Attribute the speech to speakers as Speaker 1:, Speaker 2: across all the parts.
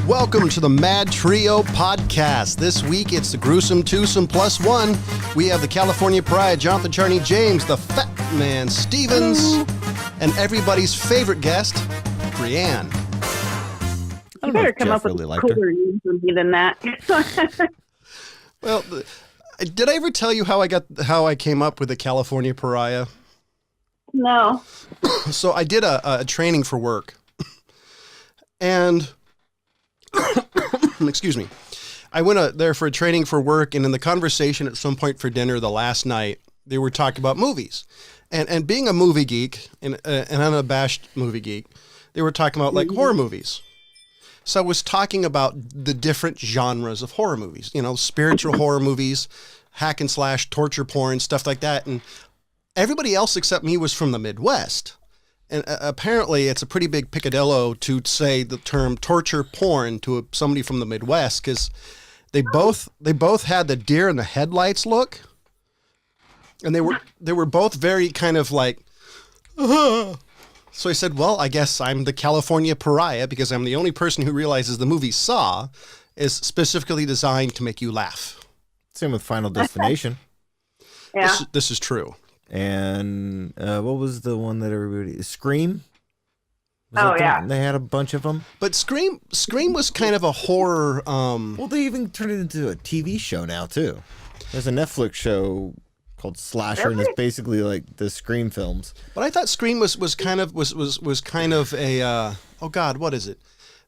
Speaker 1: Welcome to the MadTrio podcast. This week it's the Gruesome Twosome plus one. We have the California Pariah, Jonathan Charney James, the Fat Man Stevens, and everybody's favorite guest, Brianne.
Speaker 2: You better come up with cooler names than that.
Speaker 1: Well, did I ever tell you how I came up with the California Pariah?
Speaker 2: No.
Speaker 1: So I did a training for work, and excuse me, I went there for a training for work, and in the conversation at some point for dinner the last night, they were talking about movies, and being a movie geek and an unabashed movie geek, they were talking about like horror movies. So I was talking about the different genres of horror movies, you know, spiritual horror movies, hack and slash, torture porn, stuff like that. And everybody else except me was from the Midwest. And apparently it's a pretty big picadillo to say the term torture porn to somebody from the Midwest, because they both had the deer in the headlights look. And they were both very kind of like, So I said, well, I guess I'm the California Pariah because I'm the only person who realizes the movie Saw is specifically designed to make you laugh.
Speaker 3: Same with Final Destination.
Speaker 2: Yeah.
Speaker 1: This is true.
Speaker 3: And what was the one that everybody... Scream?
Speaker 2: Yeah.
Speaker 3: They had a bunch of them.
Speaker 1: But Scream was kind of a horror...
Speaker 3: Well, they even turned it into a TV show now, too. There's a Netflix show called Slasher, and it's basically like the Scream films.
Speaker 1: But I thought Scream was kind of a oh God, what is it?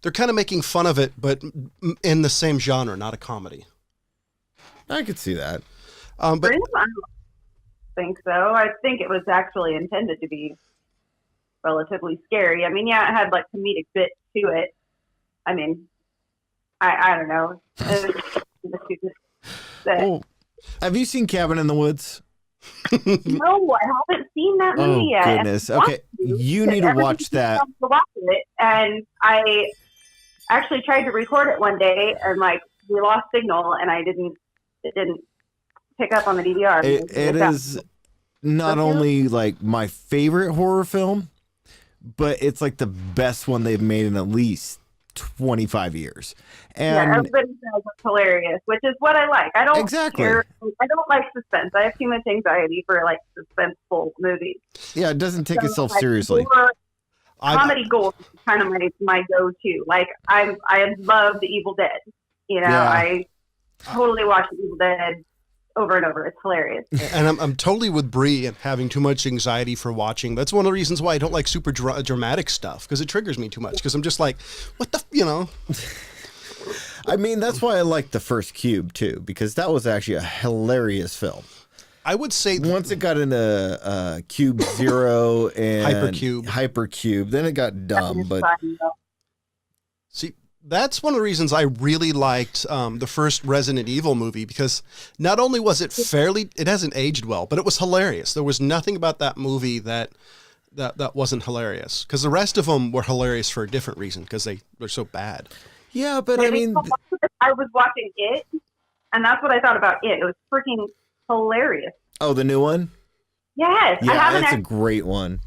Speaker 1: They're kind of making fun of it, but in the same genre, not a comedy.
Speaker 3: I could see that.
Speaker 1: But
Speaker 2: Scream? I don't think so. I think it was actually intended to be relatively scary. I mean, yeah, it had like comedic bits to it. I mean, I don't know.
Speaker 3: Have you seen Cabin in the Woods?
Speaker 2: No, I haven't seen that movie yet.
Speaker 3: Oh, goodness. Okay, you need to watch that.
Speaker 2: To watch it, and I actually tried to record it one day, and like we lost signal, and it didn't pick up on the DVR.
Speaker 3: It is not only like my favorite horror film, but it's like the best one they've made in at least 25 years. And
Speaker 2: yeah, everybody says it's hilarious, which is what I like. I don't care. I don't like suspense. I have too much anxiety for like suspenseful movies.
Speaker 3: Yeah, it doesn't take itself seriously.
Speaker 2: Comedy gold is kind of my go-to. Like I love The Evil Dead. You know, yeah. I totally watch The Evil Dead over and over. It's hilarious.
Speaker 1: And I'm totally with Bree and having too much anxiety for watching. That's one of the reasons why I don't like super dramatic stuff, because it triggers me too much, because I'm just like, what the, you know.
Speaker 3: I mean, that's why I like the first Cube too, because that was actually a hilarious film.
Speaker 1: I would say
Speaker 3: once it got into Cube Zero and Hypercube, then it got dumb. But
Speaker 1: see, that's one of the reasons I really liked the first Resident Evil movie, because not only was it it hasn't aged well, but it was hilarious. There was nothing about that movie that wasn't hilarious, because the rest of them were hilarious for a different reason, because they were so bad.
Speaker 3: Yeah, but I mean,
Speaker 2: I was watching it, and that's what I thought about it. It was freaking hilarious.
Speaker 3: Oh, the new one?
Speaker 2: Yes.
Speaker 3: Yeah, that's a great one.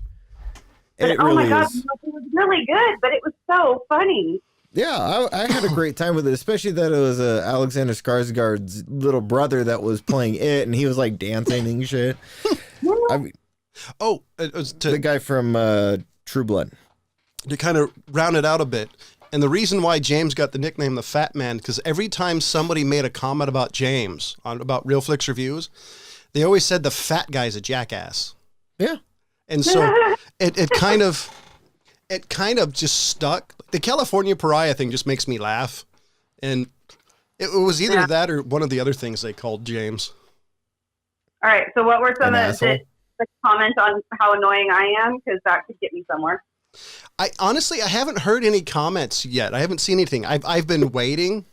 Speaker 2: But,
Speaker 3: it really
Speaker 2: my God,
Speaker 3: is.
Speaker 2: It was really good, but it was so funny.
Speaker 3: Yeah, I had a great time with it, especially that it was Alexander Skarsgård's little brother that was playing it, and he was like dancing and shit. I mean,
Speaker 1: it was
Speaker 3: the guy from True Blood.
Speaker 1: To kind of round it out a bit, and the reason why James got the nickname the Fat Man, because every time somebody made a comment about James about Real Flicks Reviews, they always said the fat guy's a jackass.
Speaker 3: Yeah,
Speaker 1: and so it kind of just stuck. The California Pariah thing just makes me laugh, and it was either that or one of the other things they called James.
Speaker 2: All right, so what were some of the comments on how annoying I am? Because that could get me somewhere.
Speaker 1: I haven't heard any comments yet. I haven't seen anything. I've been waiting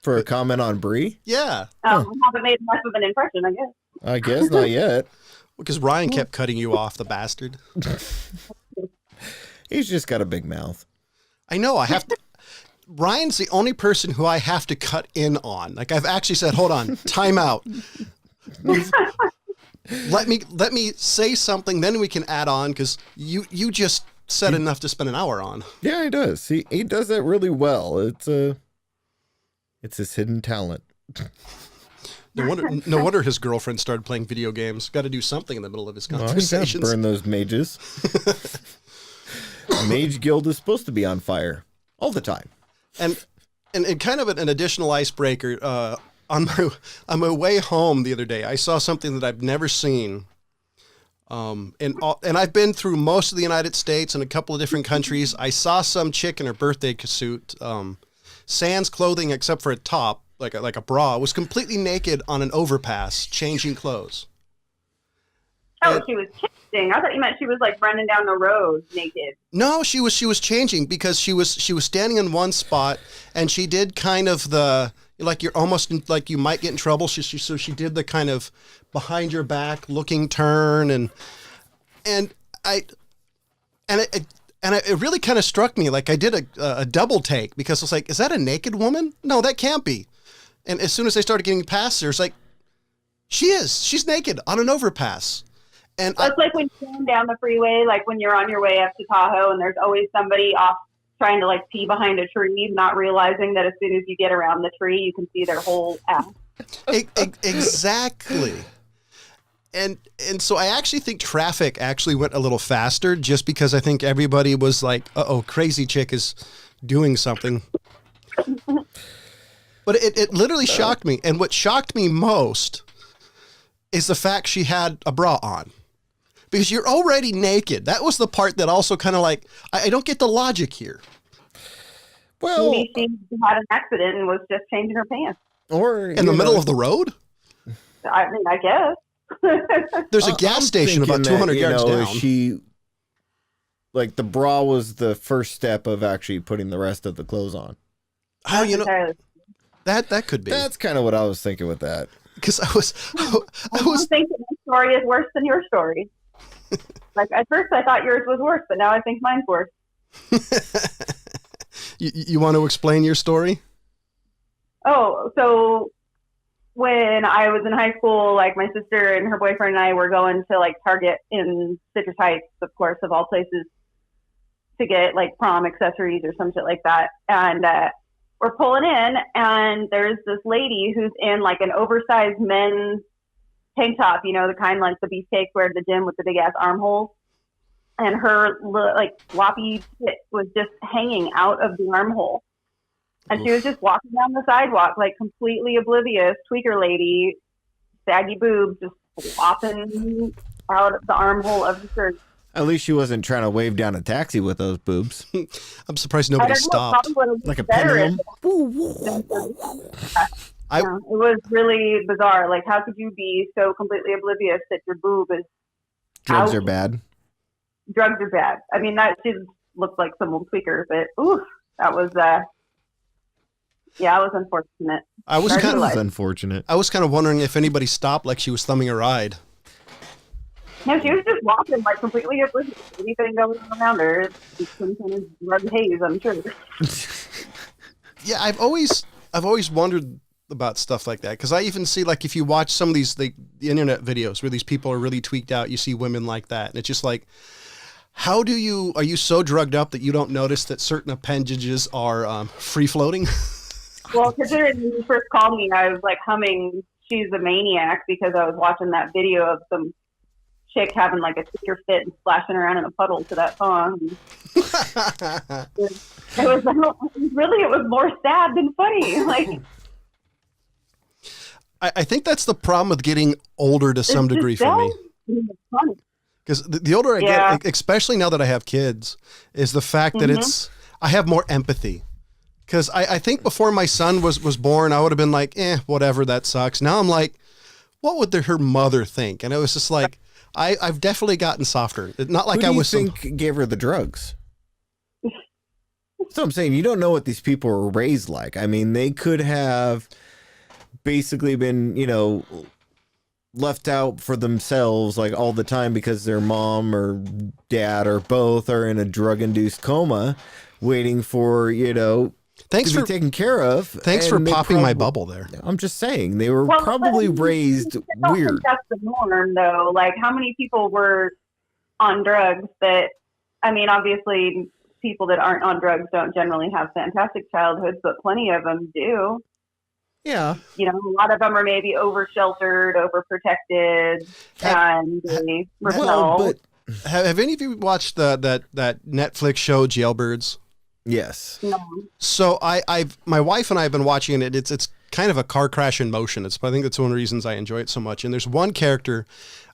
Speaker 3: for a comment on Bree.
Speaker 2: I
Speaker 1: Yeah.
Speaker 2: haven't made much of an impression, I guess.
Speaker 3: I guess not yet.
Speaker 1: Because Ryan kept cutting you off, the bastard.
Speaker 3: He's just got a big mouth.
Speaker 1: I know. I have to. Ryan's the only person who I have to cut in on. Like, I've actually said, hold on, time out. Let me say something, then we can add on, because you just set enough to spend an hour on.
Speaker 3: Yeah, he does. He does that really well. It's his hidden talent.
Speaker 1: No wonder his girlfriend started playing video games. Got to do something in the middle of his conversations.
Speaker 3: Burn those mages. Mage Guild is supposed to be on fire all the time.
Speaker 1: And kind of an additional icebreaker, on my way home the other day, I saw something that I've never seen. And I've been through most of the United States and a couple of different countries. I saw some chick in her birthday suit, sans clothing except for a top, like a bra, was completely naked on an overpass, changing clothes.
Speaker 2: Oh, she was changing. I thought you meant she was like running down the road naked.
Speaker 1: No, she was changing because she was standing in one spot, and she did kind of the, like, you're almost like you might get in trouble. So she did the kind of behind your back looking turn, and it really kind of struck me. Like, I did a double take because I was like, is that a naked woman? No, that can't be. And as soon as I started getting past her, it's like, she's naked on an overpass. And
Speaker 2: it's like when you're going down the freeway, like when you're on your way up to Tahoe and there's always somebody off trying to like pee behind a tree, not realizing that as soon as you get around the tree, you can see their whole ass.
Speaker 1: Exactly. And so I actually think traffic actually went a little faster just because I think everybody was like, uh-oh, crazy chick is doing something. But it literally shocked me. And what shocked me most is the fact she had a bra on. Because you're already naked. That was the part that also kind of like, I don't get the logic here.
Speaker 3: Well,
Speaker 2: maybe she had an accident and was just changing her pants.
Speaker 3: Or
Speaker 1: in the middle of the road?
Speaker 2: I mean, I guess.
Speaker 1: There's a gas station about 200 yards down.
Speaker 3: She, like, the bra was the first step of actually putting the rest of the clothes on.
Speaker 1: Oh, you know, that could be.
Speaker 3: That's kind of what I was thinking with that.
Speaker 1: Because I was
Speaker 2: thinking my story is worse than your story. Like, at first I thought yours was worse, but now I think mine's worse.
Speaker 1: You want to explain your story?
Speaker 2: Oh, so when I was in high school, like my sister and her boyfriend and I were going to like Target in Citrus Heights, of course, of all places, to get like prom accessories or some shit like that. And we're pulling in, and there's this lady who's in like an oversized men's tank top, you know, the kind like the beefcakes wear at the gym with the big ass armholes. And her like floppy tit was just hanging out of the armhole. And she was just walking down the sidewalk, like completely oblivious, tweaker lady, saggy boobs, just flopping out of the armhole of the shirt.
Speaker 3: At least she wasn't trying to wave down a taxi with those boobs.
Speaker 1: I'm surprised nobody stopped.
Speaker 3: Like a pendulum.
Speaker 2: It was really bizarre. Like, how could you be so completely oblivious that your boob is
Speaker 3: Drugs
Speaker 2: out?
Speaker 3: are bad.
Speaker 2: Drugs are bad. I mean, that she looked like some old tweaker, but that was it was unfortunate.
Speaker 1: I was
Speaker 3: unfortunate.
Speaker 1: I was kind of wondering if anybody stopped, like she was thumbing a ride.
Speaker 2: No, she was just walking like completely oblivious to anything going on around her. It's some kind of drug haze, I'm sure.
Speaker 1: Yeah, I've always wondered about stuff like that, because I even see, like, if you watch some of these the internet videos where these people are really tweaked out, you see women like that, and it's just like, are you so drugged up that you don't notice that certain appendages are free floating?
Speaker 2: Well, considering when you first called me, I was like humming "She's a Maniac" because I was watching that video of some chick having like a tweaker fit and splashing around in a puddle to that song. It was more sad than funny. Like,
Speaker 1: I think that's the problem with getting older to some degree for me. Because the older I get, especially now that I have kids, is the fact that I have more empathy. Because I think before my son was born, I would have been like, whatever, that sucks. Now I'm like, what would her mother think? And it was just like, I've definitely gotten softer. Not like
Speaker 3: Who do you think gave her the drugs? So I'm saying, you don't know what these people were raised like. I mean, they could have basically been, left out for themselves like all the time because their mom or dad or both are in a drug-induced coma waiting for, to be taken care of.
Speaker 1: Thanks for popping my bubble there.
Speaker 3: I'm just saying, they were probably raised weird.
Speaker 2: That's the norm, though. Like, how many people were on drugs that I mean, obviously, people that aren't on drugs don't generally have fantastic childhoods, but plenty of them do.
Speaker 3: Yeah.
Speaker 2: You know, a lot of them are maybe over-sheltered, overprotected, and they rebel.
Speaker 3: Well, but
Speaker 1: Have any of you watched that Netflix show Jailbirds?
Speaker 3: yes.
Speaker 2: No.
Speaker 1: So my wife and I have been watching it. It's kind of a car crash in motion. I think that's one of the reasons I enjoy it so much. And there's one character,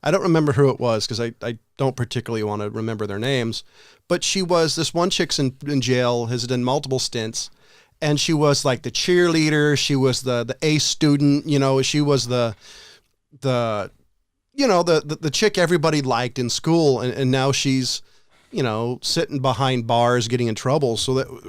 Speaker 1: I don't remember who it was because I don't particularly want to remember their names, but she was this one chick's in jail, has done multiple stints, and she was like the cheerleader. She was the A student, you know, she was the chick everybody liked in school. And now she's, you know, sitting behind bars, getting in trouble. So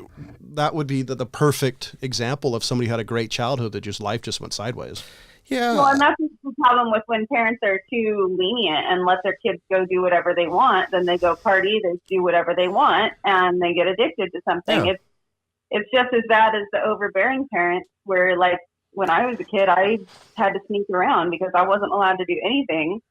Speaker 1: that would be the perfect example of somebody who had a great childhood that life just went sideways.
Speaker 3: Yeah.
Speaker 2: Well, and that's the problem with when parents are too lenient and let their kids go do whatever they want. Then they go party, they do whatever they want, and they get addicted to something.
Speaker 3: Yeah.
Speaker 2: It's just as bad as the overbearing parents where, like, when I was a kid, I had to sneak around because I wasn't allowed to do anything.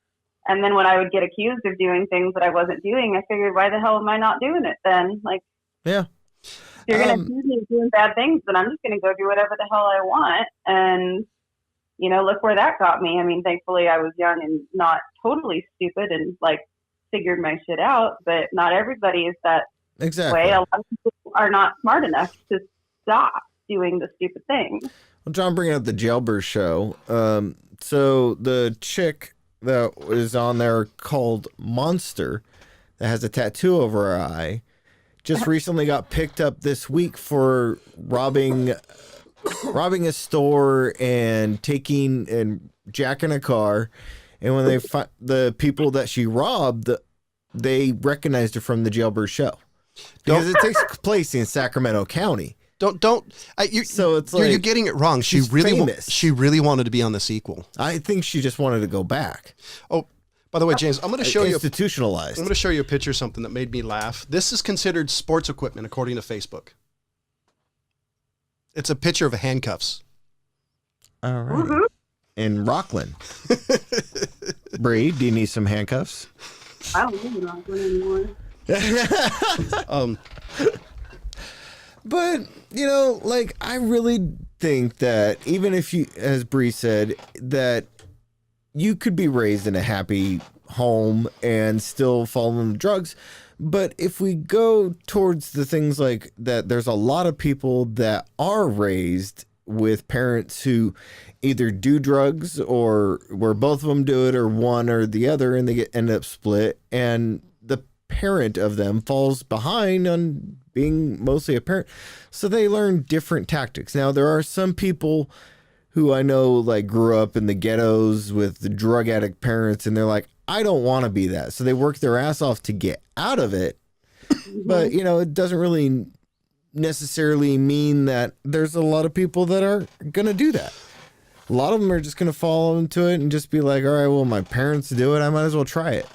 Speaker 2: And then when I would get accused of doing things that I wasn't doing, I figured, why the hell am I not doing it then? Like,
Speaker 3: Yeah.
Speaker 2: if you're going to accuse me of doing bad things, then I'm just going to go do whatever the hell I want. And, you know, look where that got me. I mean, thankfully I was young and not totally stupid and, like, figured my shit out. But not everybody is that
Speaker 3: Exactly.
Speaker 2: way. A lot of people are not smart enough to stop doing the stupid things.
Speaker 3: Well, John, bringing up the Jailbird show. So the chick that was on there called Monster that has a tattoo over her eye just recently got picked up this week for robbing a store and jacking a car. And when they the people that she robbed, they recognized her from the Jailbird show because it takes place in Sacramento County.
Speaker 1: So it's like, you're getting it wrong. She really wanted to be on the sequel.
Speaker 3: I think she just wanted to go back.
Speaker 1: Oh, by the way, James, I'm going to show you
Speaker 3: institutionalized.
Speaker 1: I'm going to show you a picture of something that made me laugh. This is considered sports equipment according to Facebook. It's a picture of handcuffs.
Speaker 3: All right. Mm-hmm. In Rockland. Bree, do you need some handcuffs?
Speaker 2: I don't live in Rockland anymore.
Speaker 3: But, you know, like, I really think that even if you, as Bree said, that you could be raised in a happy home and still fall into drugs. But if we go towards the things like that, there's a lot of people that are raised with parents who either do drugs or where both of them do it or one or the other, and they end up split. And the parent of them falls behind on being mostly a parent. So they learn different tactics. Now, there are some people who I know like grew up in the ghettos with the drug addict parents, and they're like, I don't want to be that. So they work their ass off to get out of it. But, you know, it doesn't really necessarily mean that there's a lot of people that are going to do that. A lot of them are just going to fall into it and just be like, all right, well, my parents do it, I might as well try it.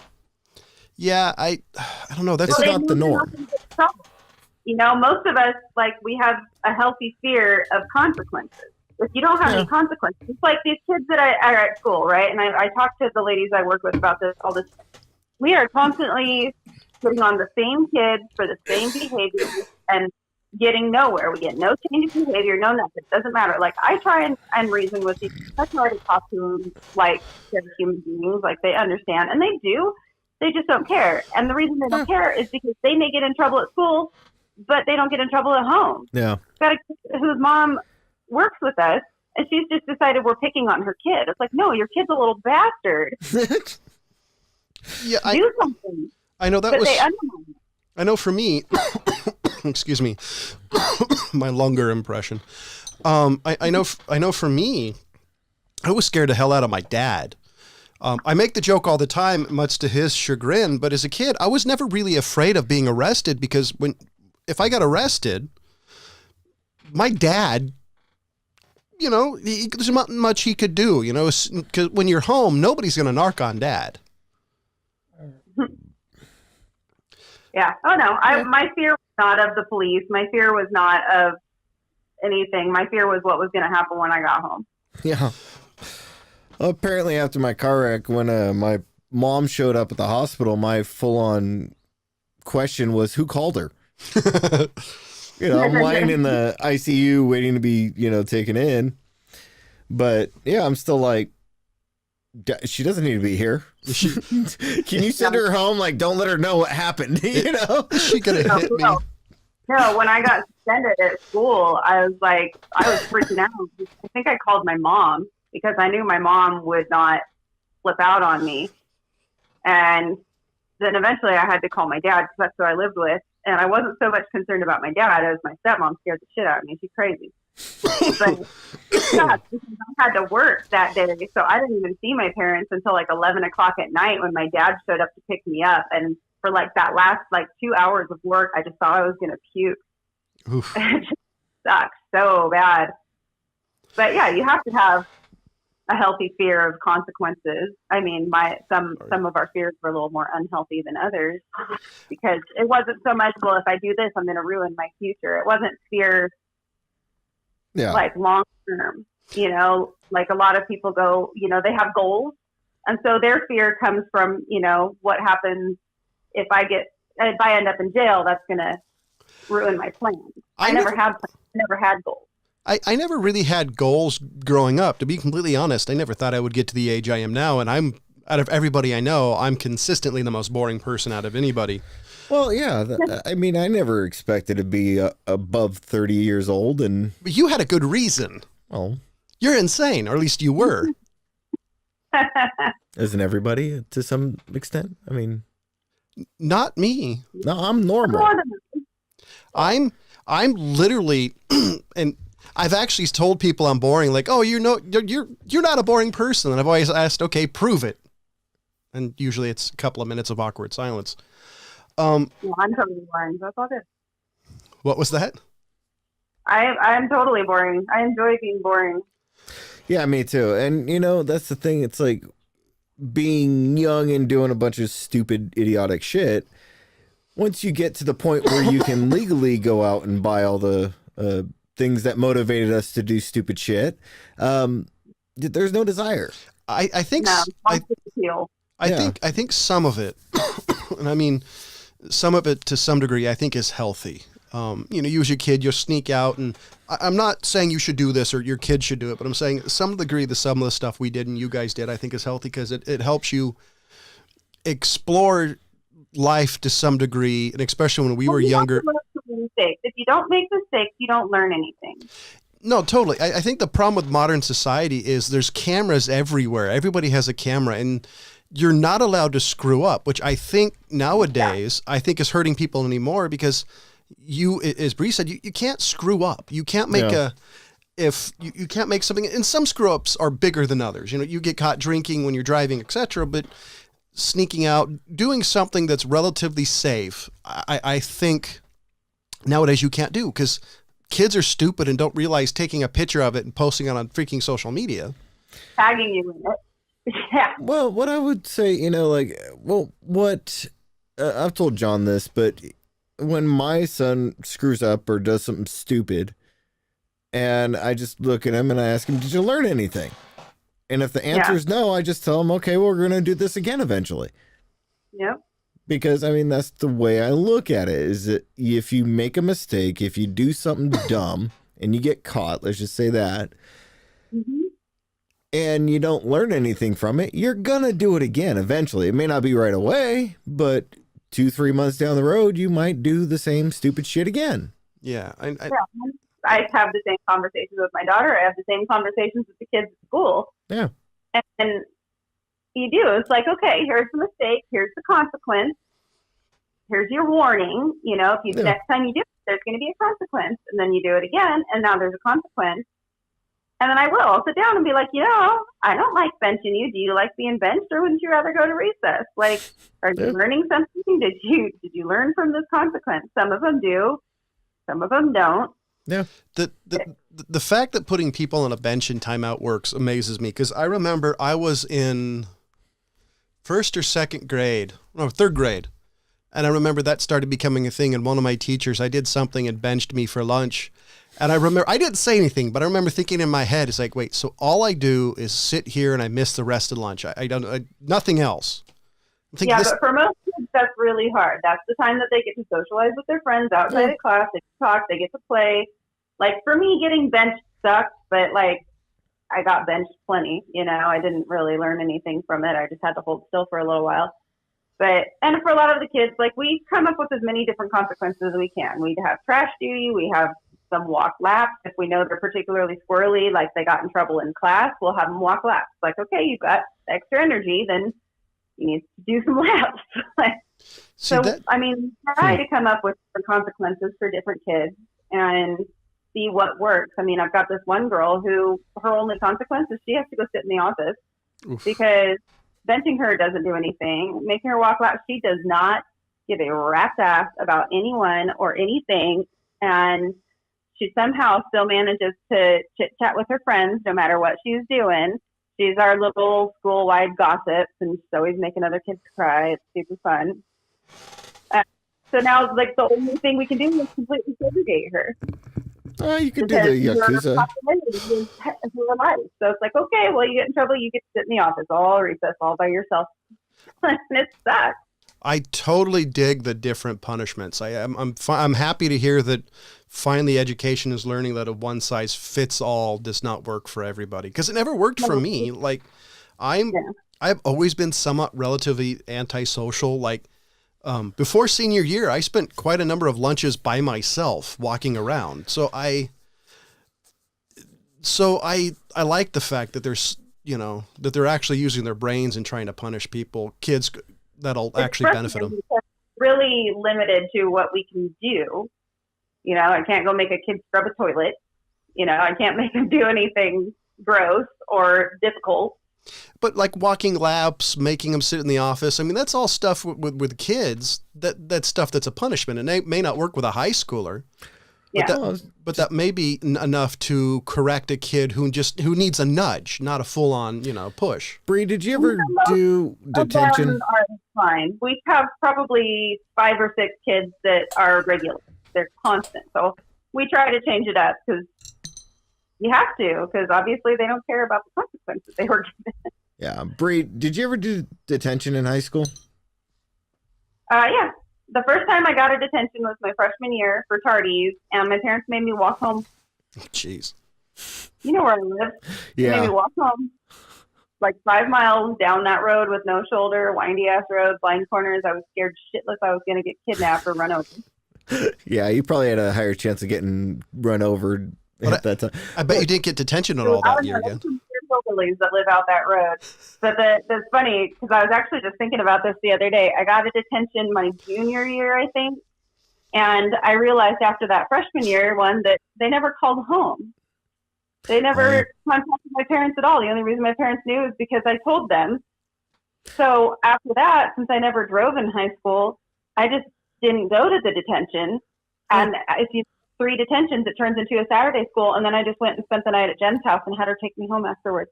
Speaker 1: Yeah, I don't know. That's
Speaker 3: not the norm.
Speaker 2: You know, most of us, like, we have a healthy fear of consequences. If you don't have any consequences, it's like these kids that are at school, right? And I talk to the ladies I work with about this all this. We are constantly putting on the same kids for the same behavior and getting nowhere. We get no change in behavior, no nothing. It doesn't matter. Like, I try and reason with these. I try to talk to them like they're human beings, like they understand, and they do. They just don't care. And the reason they don't care is because they may get in trouble at school, but they don't get in trouble at home.
Speaker 3: Yeah.
Speaker 2: Got a kid whose mom works with us, and she's just decided we're picking on her kid. It's like, no, your kid's a little bastard.
Speaker 1: Yeah,
Speaker 2: do something.
Speaker 1: I know that
Speaker 2: but
Speaker 1: was.
Speaker 2: They undermine it.
Speaker 1: I know for me, excuse me, my longer impression. I know for me, I was scared the hell out of my dad. I make the joke all the time, much to his chagrin, but as a kid, I was never really afraid of being arrested because if I got arrested, my dad, you know, there's not much he could do, you know, because when you're home, nobody's going to narc on dad.
Speaker 2: Yeah. Oh, no. My fear was not of the police. My fear was not of anything. My fear was what was going to happen when I got home.
Speaker 3: Yeah. Well, apparently after my car wreck, when my mom showed up at the hospital, my full-on question was, who called her? I'm lying in the ICU waiting to be, taken in. But yeah, I'm still like, she doesn't need to be here. Can you send her home? Like, don't let her know what happened.
Speaker 1: She could have hit me.
Speaker 2: No, when I got suspended at school, I was freaking out. I think I called my mom because I knew my mom would not flip out on me. And then eventually I had to call my dad because that's who I lived with. And I wasn't so much concerned about my dad as my stepmom scared the shit out of me. She's crazy. But yeah, I had to work that day. So I didn't even see my parents until like 11 o'clock at night when my dad showed up to pick me up. And for like that last 2 hours of work, I just thought I was going to puke. It just sucks so bad. But yeah, you have to have a healthy fear of consequences. I mean, some of our fears were a little more unhealthy than others because it wasn't so much, well, if I do this, I'm going to ruin my future. It wasn't fear like long term, like a lot of people go, they have goals. And so their fear comes from, what happens if I end up in jail, that's going to ruin my plans. I never had goals.
Speaker 1: I never really had goals growing up, to be completely honest. I never thought I would get to the age I am now. And out of everybody I know, I'm consistently the most boring person out of anybody.
Speaker 3: Well, yeah. I mean, I never expected to be above 30 years old.
Speaker 1: But you had a good reason.
Speaker 3: Well,
Speaker 1: you're insane, or at least you were.
Speaker 3: Isn't everybody to some extent? I mean,
Speaker 1: not me.
Speaker 3: No, I'm normal.
Speaker 1: I'm literally, and I've actually told people I'm boring. Like, oh, you're not a boring person. And I've always asked, okay, prove it. And usually it's a couple of minutes of awkward silence.
Speaker 2: I'm totally boring. That's all good.
Speaker 1: What was that?
Speaker 2: I'm totally boring. I enjoy being boring.
Speaker 3: Yeah, me too. And that's the thing. It's like being young and doing a bunch of stupid, idiotic shit. Once you get to the point where you can legally go out and buy all the things that motivated us to do stupid shit, there's no desire.
Speaker 1: I think some of it, and I mean, some of it to some degree, I think is healthy. You as a kid, you'll sneak out, and I'm not saying you should do this or your kid should do it, but I'm saying some degree some of the stuff we did and you guys did, I think is healthy because it helps you explore life to some degree, and especially when we were younger.
Speaker 2: If you don't make mistakes, you don't learn anything.
Speaker 1: No, totally. I think the problem with modern society is there's cameras everywhere. Everybody has a camera, and you're not allowed to screw up, which I think nowadays, I think is hurting people anymore because as Bree said, you can't screw up. You can't make you can't make something, and some screw ups are bigger than others. You get caught drinking when you're driving, etc. But sneaking out, doing something that's relatively safe, I think nowadays you can't do because kids are stupid and don't realize taking a picture of it and posting it on freaking social media.
Speaker 2: Tagging you in it. Yeah.
Speaker 3: Well, what I would say, I've told John this, but when my son screws up or does something stupid, and I just look at him and I ask him, did you learn anything? And if the answer is no, I just tell him, okay, we're going to do this again eventually.
Speaker 2: Yep.
Speaker 3: Because, I mean, that's the way I look at it, is that if you make a mistake, if you do something dumb and you get caught, let's just say that, and you don't learn anything from it, you're going to do it again eventually. It may not be right away, but 2-3 months down the road, you might do the same stupid shit again.
Speaker 1: Yeah.
Speaker 2: I have the same conversations with my daughter. I have the same conversations with the kids at school.
Speaker 3: Yeah.
Speaker 2: And you do. It's like, okay, here's the mistake. Here's the consequence. Here's your warning. Next time you do it, there's going to be a consequence. And then you do it again, and now there's a consequence. And then I'll sit down and be like, I don't like benching you. Do you like being benched, or wouldn't you rather go to recess? Like, are you learning something? Did you learn from this consequence? Some of them do. Some of them don't.
Speaker 3: Yeah.
Speaker 1: The fact that putting people on a bench in timeout works amazes me, because I remember I was in third grade. And I remember that started becoming a thing. And one of my teachers, I did something and benched me for lunch. And I remember, I didn't say anything, but I remember thinking in my head, it's like, wait, so all I do is sit here and I miss the rest of lunch. I don't, nothing else.
Speaker 2: But for most kids, that's really hard. That's the time that they get to socialize with their friends outside of class. They can talk, they get to play. Like, for me, getting benched sucked, but, like, I got benched plenty. You know, I didn't really learn anything from it. I just had to hold still for a little while. But, and for a lot of the kids, like, we come up with as many different consequences as we can. We'd have trash duty. We have some walk laps. If we know they're particularly squirrely, like they got in trouble in class, we'll have them walk laps. Like, okay, you've got extra energy, then you need to do some laps. I mean, try to come up with different consequences for different kids and see what works. I mean, I've got this one girl who her only consequence is she has to go sit in the office. Oof. Because benching her doesn't do anything. Making her walk laps, she does not give a rat's ass about anyone or anything. And she somehow still manages to chit-chat with her friends no matter what she's doing. She's our little school-wide gossip, and she's always making other kids cry. It's super fun. So now, like, the only thing we can do is completely segregate her.
Speaker 3: You can do the Yakuza.
Speaker 2: So it's like, okay, well, you get in trouble, you get to sit in the office all recess all by yourself. And it sucks.
Speaker 1: I totally dig the different punishments. I'm happy to hear that finally education is learning that a one size fits all does not work for everybody, because it never worked for me. Like, I've always been somewhat relatively antisocial. Like, before senior year, I spent quite a number of lunches by myself walking around. So I like the fact that there's, you know, that they're actually using their brains and trying to punish kids that'll actually benefit them.
Speaker 2: Really limited to what we can do. You know, I can't go make a kid scrub a toilet. You know, I can't make them do anything gross or difficult.
Speaker 1: But like walking laps, making them sit in the office, I mean, that's all stuff with kids. That's stuff that's a punishment, and they may not work with a high schooler. But that may be enough to correct a kid who needs a nudge, not a full on, you know, push.
Speaker 3: Bree, did you ever do detention?
Speaker 2: Are fine. We have probably 5 or 6 kids that are regular. They're constant. So we try to change it up because you have to, because obviously they don't care about the consequences they were given.
Speaker 3: Yeah. Bree, did you ever do detention in high school?
Speaker 2: Yeah. The first time I got a detention was my freshman year for tardies, and my parents made me walk home.
Speaker 1: Jeez.
Speaker 2: You know where I live.
Speaker 3: Yeah.
Speaker 2: They made me walk home like 5 miles down that road with no shoulder, windy-ass road, blind corners. I was scared shitless I was going to get kidnapped or run over.
Speaker 3: Yeah, you probably had a higher chance of getting run over at that time.
Speaker 1: I bet you didn't get detention at all that year again.
Speaker 2: Hillbillies that live out that road. But that's funny because I was actually just thinking about this the other day. I got a detention my junior year, I think, and I realized after that freshman year one that they never called home. They never contacted my parents at all. The only reason my parents knew is because I told them. So after that, since I never drove in high school, I just didn't go to the detention. And if you 3 detentions, it turns into a Saturday school, and then I just went and spent the night at Jen's house and had her take me home afterwards.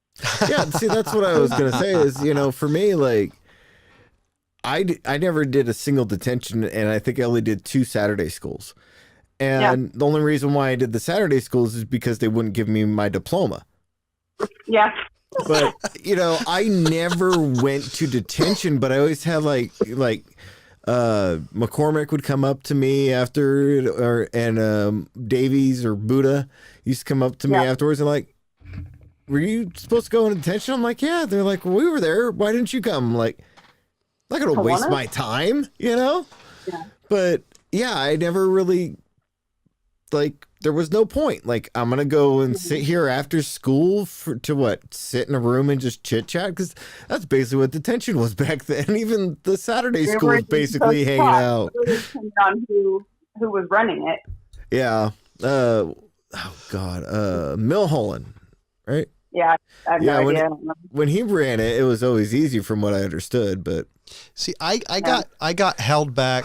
Speaker 3: Yeah, see, that's what I was gonna say. Is, you know, for me, like, I never did a single detention, and I think I only did 2 Saturday schools. And the only reason why I did the Saturday schools is because they wouldn't give me my diploma.
Speaker 2: Yeah.
Speaker 3: But, you know, I never went to detention, but I always had like McCormick would come up to me after, and Davies or Buddha used to come up to me afterwards and like, were you supposed to go in detention? I'm like, yeah. They're like, well, we were there. Why didn't you come? I'm like, I'm not going to waste my time, you know? Yeah. But yeah, I never really, like, there was no point. Like, I'm going to go and sit here after school to sit in a room and just chit chat? Because that's basically what detention was back then. Even the Saturday school was basically hanging out.
Speaker 2: It really depended on who was running it.
Speaker 3: Yeah. Oh God. Milholland, right?
Speaker 2: Yeah. I have no idea.
Speaker 3: When he ran it, it was always easy from what I understood, but
Speaker 1: see, I got held back.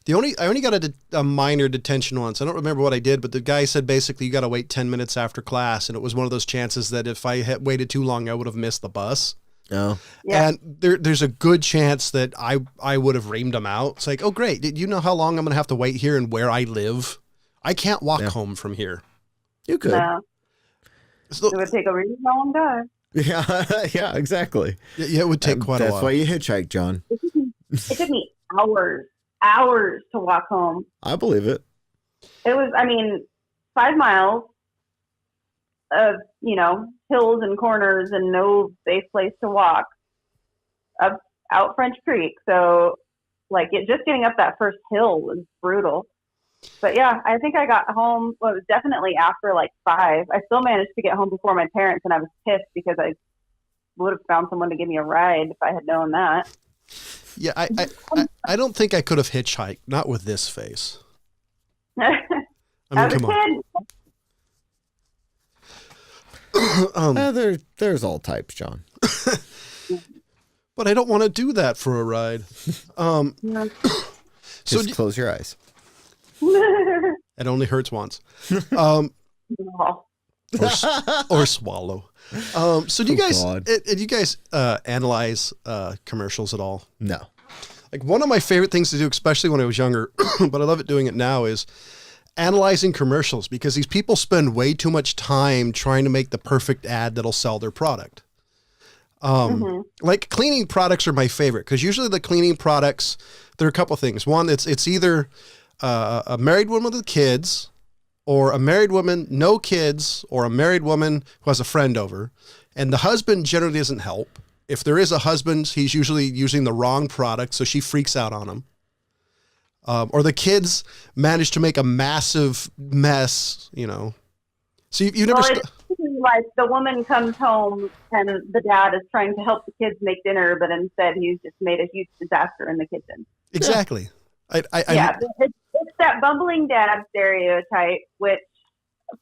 Speaker 1: I only got a minor detention once. I don't remember what I did, but the guy said basically you got to wait 10 minutes after class, and it was one of those chances that if I had waited too long, I would have missed the bus.
Speaker 3: Oh.
Speaker 2: Yeah.
Speaker 1: And there's a good chance that I would have reamed him out. It's like, oh great, did you know how long I'm going to have to wait here and where I live? I can't walk home from here.
Speaker 3: You could.
Speaker 2: No. So, it would take a really long time.
Speaker 3: Yeah, yeah, exactly.
Speaker 1: Yeah, it would take quite a while.
Speaker 3: That's why you hitchhike, John.
Speaker 2: It took me hours to walk home.
Speaker 3: I believe it.
Speaker 2: It was, 5 miles of, hills and corners and no safe place to walk up out French Creek. So, just getting up that first hill was brutal. But yeah, I think I got home. Well, it was definitely after 5. I still managed to get home before my parents, and I was pissed because I would have found someone to give me a ride if I had known that.
Speaker 1: Yeah, I don't think I could have hitchhiked, not with this face. Come
Speaker 3: on. There's all types, John.
Speaker 1: But I don't want to do that for a ride.
Speaker 3: Just close your eyes.
Speaker 1: It only hurts once. Or swallow. So do you guys analyze commercials at all?
Speaker 3: No.
Speaker 1: One of my favorite things to do, especially when I was younger, but I love doing it now, is analyzing commercials, because these people spend way too much time trying to make the perfect ad that'll sell their product. Cleaning products are my favorite, because usually the cleaning products, there are a couple things. One, it's either a married woman with kids, or a married woman, no kids, or a married woman who has a friend over, and the husband generally doesn't help. If there is a husband, he's usually using the wrong product, so she freaks out on him. Or the kids manage to make a massive mess, So you never.
Speaker 2: Like the woman comes home and the dad is trying to help the kids make dinner, but instead he's just made a huge disaster in the kitchen.
Speaker 1: Exactly.
Speaker 2: It's that bumbling dad stereotype, which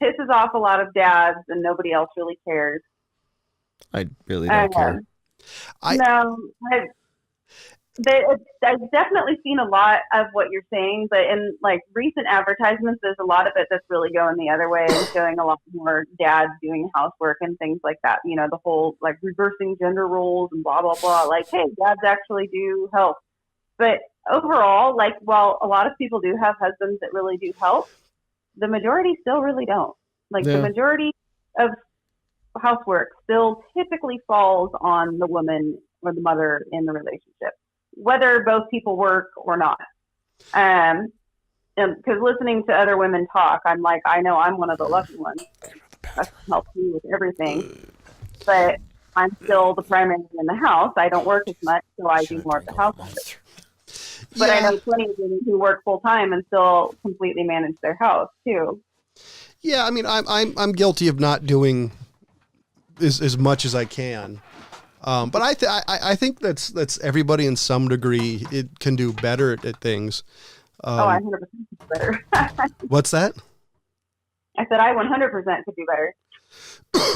Speaker 2: pisses off a lot of dads, and nobody else really cares.
Speaker 3: I really don't care.
Speaker 2: I've definitely seen a lot of what you're saying, but in recent advertisements, there's a lot of it that's really going the other way and showing a lot more dads doing housework and things like that. The whole reversing gender roles and blah, blah, blah. Hey, dads actually do help. But overall, while a lot of people do have husbands that really do help, the majority still really don't. The majority of housework still typically falls on the woman or the mother in the relationship, whether both people work or not. Because listening to other women talk, I'm I know I'm one of the lucky ones that helps me with everything, but I'm still the primary in the house. I don't work as much, so I do more of the housework. But I know plenty of women who work full time and still completely manage their house too.
Speaker 1: Yeah, I'm guilty of not doing as much as I can. But I think that's everybody in some degree. It can do better at things.
Speaker 2: I 100% do better.
Speaker 1: What's that?
Speaker 2: I said I 100% could do better.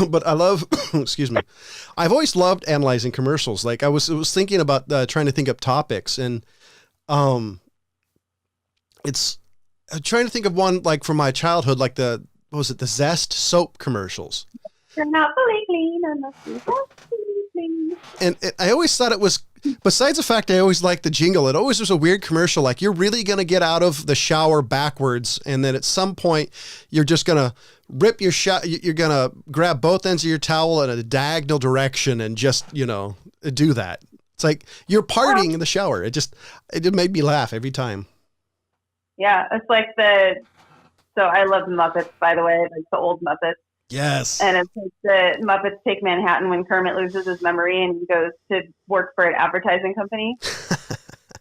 Speaker 1: But I love, excuse me, I've always loved analyzing commercials. I was thinking about trying to think up topics, and I'm trying to think of one from my childhood, the Zest soap commercials.
Speaker 2: You're not fully clean unless you
Speaker 1: And I always thought it was, besides the fact I always liked the jingle, it always was a weird commercial. You're really going to get out of the shower backwards, and then at some point you're just going to rip your you're going to grab both ends of your towel in a diagonal direction and just, do that. It's you're partying in the shower. It made me laugh every time.
Speaker 2: Yeah, it's so I love the Muppets, by the way, the old Muppets.
Speaker 1: Yes.
Speaker 2: And it's the Muppets Take Manhattan when Kermit loses his memory and he goes to work for an advertising company.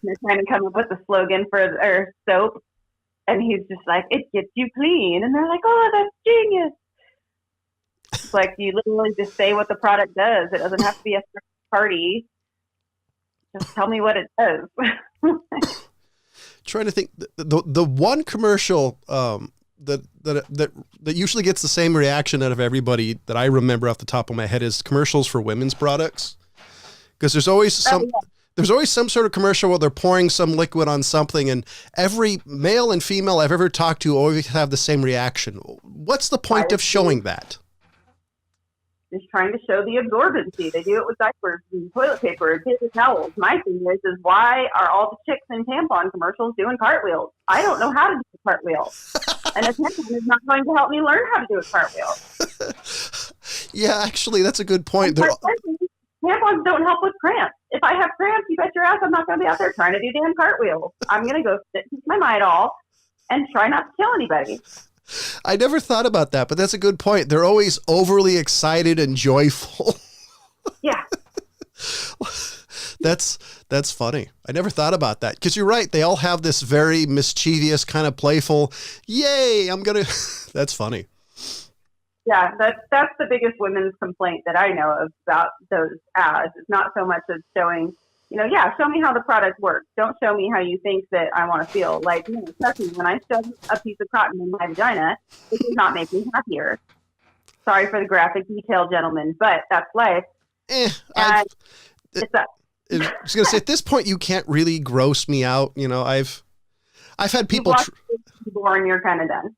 Speaker 2: They're trying to come up with a slogan for their soap. And he's just it gets you clean. And they're oh, that's genius. It's you literally just say what the product does. It doesn't have to be a party. Just tell me what it does.
Speaker 1: Trying to think, the one commercial that usually gets the same reaction out of everybody that I remember off the top of my head is commercials for women's products, because there's always some sort of commercial where they're pouring some liquid on something, and every male and female I've ever talked to always have the same reaction. What's the point of showing that?
Speaker 2: Just trying to show the absorbency. They do it with diapers and toilet paper and paper towels. My thing is why are all the chicks in tampon commercials doing cartwheels? I don't know how to do a cartwheel. And a tampon is not going to help me learn how to do a cartwheel.
Speaker 1: Yeah, actually, that's a good point.
Speaker 2: tampons don't help with cramps. If I have cramps, you bet your ass I'm not going to be out there trying to do damn cartwheels. I'm going to go sit with my Midol and try not to kill anybody.
Speaker 1: I never thought about that, but that's a good point. They're always overly excited and joyful.
Speaker 2: Yeah.
Speaker 1: That's funny. I never thought about that because you're right. They all have this very mischievous kind of playful, yay, I'm going to, that's funny.
Speaker 2: Yeah, that's the biggest women's complaint that I know of about those ads. It's not so much as showing, show me how the product works. Don't show me how you think that I want to feel. Like, trust me, when I shove a piece of cotton in my vagina, it does not make me happier. Sorry for the graphic detail, gentlemen, but that's life.
Speaker 1: I was going to say, at this point, you can't really gross me out. I've had people
Speaker 2: born, you're kind of done.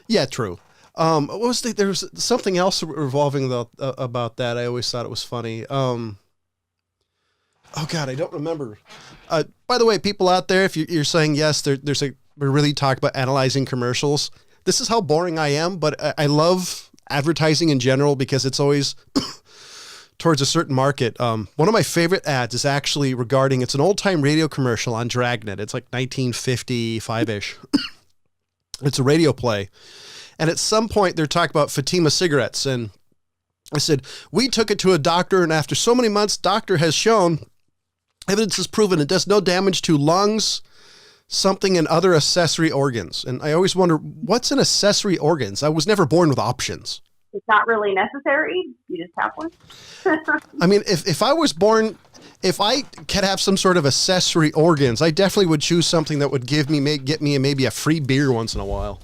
Speaker 1: Yeah, true. What was there was something else revolving about that. I always thought it was funny. Oh God, I don't remember. By the way, people out there, if you're saying yes, we really talk about analyzing commercials. This is how boring I am, but I love advertising in general because it's always towards a certain market. One of my favorite ads is actually it's an old time radio commercial on Dragnet. It's like 1955-ish. It's a radio play. And at some point they're talking about Fatima cigarettes. And I said, we took it to a doctor, and after so many months, doctor has shown evidence has proven it does no damage to lungs, something, and other accessory organs. And I always wonder, what's an accessory organs? I was never born with options.
Speaker 2: It's not really necessary. You just have one.
Speaker 1: I mean, if I was born, if I could have some sort of accessory organs, I definitely would choose something that would get me maybe a free beer once in a while.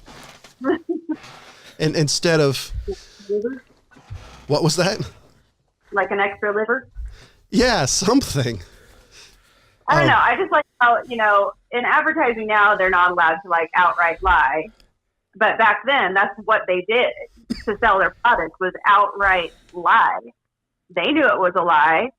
Speaker 1: And instead of
Speaker 2: liver?
Speaker 1: What was that?
Speaker 2: Like an extra liver?
Speaker 1: Yeah, something.
Speaker 2: I don't know. I just like how, in advertising now, they're not allowed to like outright lie. But back then, that's what they did to sell their product was outright lie. They knew it was a lie,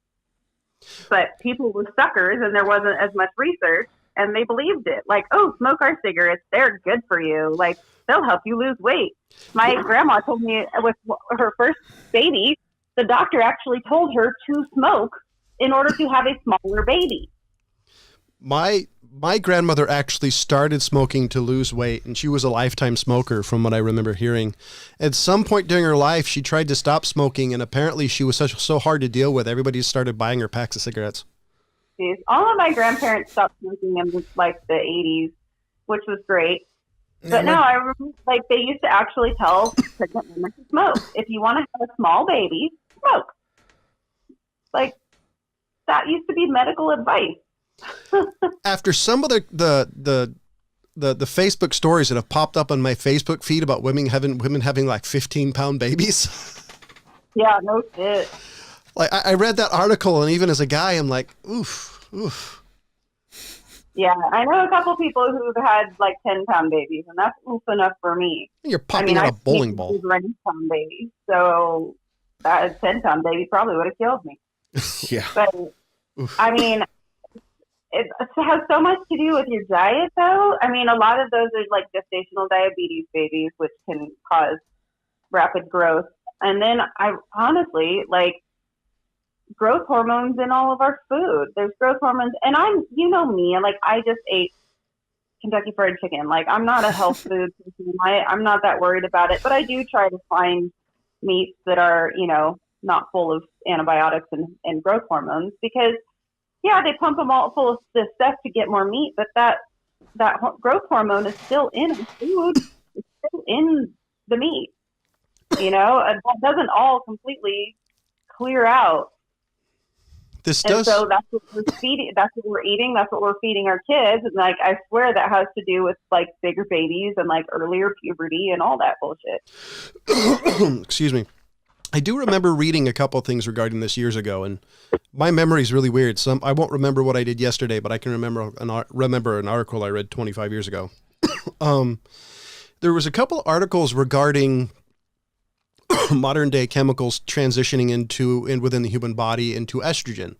Speaker 2: but people were suckers and there wasn't as much research and they believed it. Like, oh, smoke our cigarettes. They're good for you. Like, they'll help you lose weight. My grandma told me with her first baby, the doctor actually told her to smoke in order to have a smaller baby.
Speaker 1: My grandmother actually started smoking to lose weight, and she was a lifetime smoker from what I remember hearing. At some point during her life, she tried to stop smoking, and apparently she was so hard to deal with, everybody started buying her packs of cigarettes.
Speaker 2: Jeez. All of my grandparents stopped smoking in like the 80s, which was great. But no, I remember like they used to actually tell pregnant women to smoke. If you want to have a small baby, smoke. Like that used to be medical advice.
Speaker 1: After some of the Facebook stories that have popped up on my Facebook feed about women having like 15-pound babies.
Speaker 2: Yeah, no shit.
Speaker 1: Like I read that article, and even as a guy, I'm like, oof.
Speaker 2: Yeah, I know a couple people who've had like 10-pound babies, and that's oof enough for me.
Speaker 1: You're popping out a bowling ball.
Speaker 2: 10-pound baby, so that 10-pound baby probably would have killed me.
Speaker 3: Yeah.
Speaker 2: But oof. I mean, it has so much to do with your diet, though. I mean, a lot of those are like gestational diabetes babies, which can cause rapid growth. And then I honestly like growth hormones in all of our food. There's growth hormones, and me, like I just ate Kentucky Fried Chicken. Like I'm not a health food person. I'm not that worried about it, but I do try to find meats that are, not full of antibiotics and growth hormones because, yeah, they pump them all full of this stuff to get more meat, but that growth hormone is still in the food. It's still in the meat. That doesn't all completely clear out.
Speaker 1: So
Speaker 2: that's what we're feeding. That's what we're eating. That's what we're feeding our kids. And like, I swear that has to do with like bigger babies and like earlier puberty and all that bullshit.
Speaker 1: Excuse me. I do remember reading a couple of things regarding this years ago, and my memory is really weird. I won't remember what I did yesterday, but I can remember an article I read 25 years ago. There was a couple of articles regarding modern day chemicals transitioning within the human body into estrogen.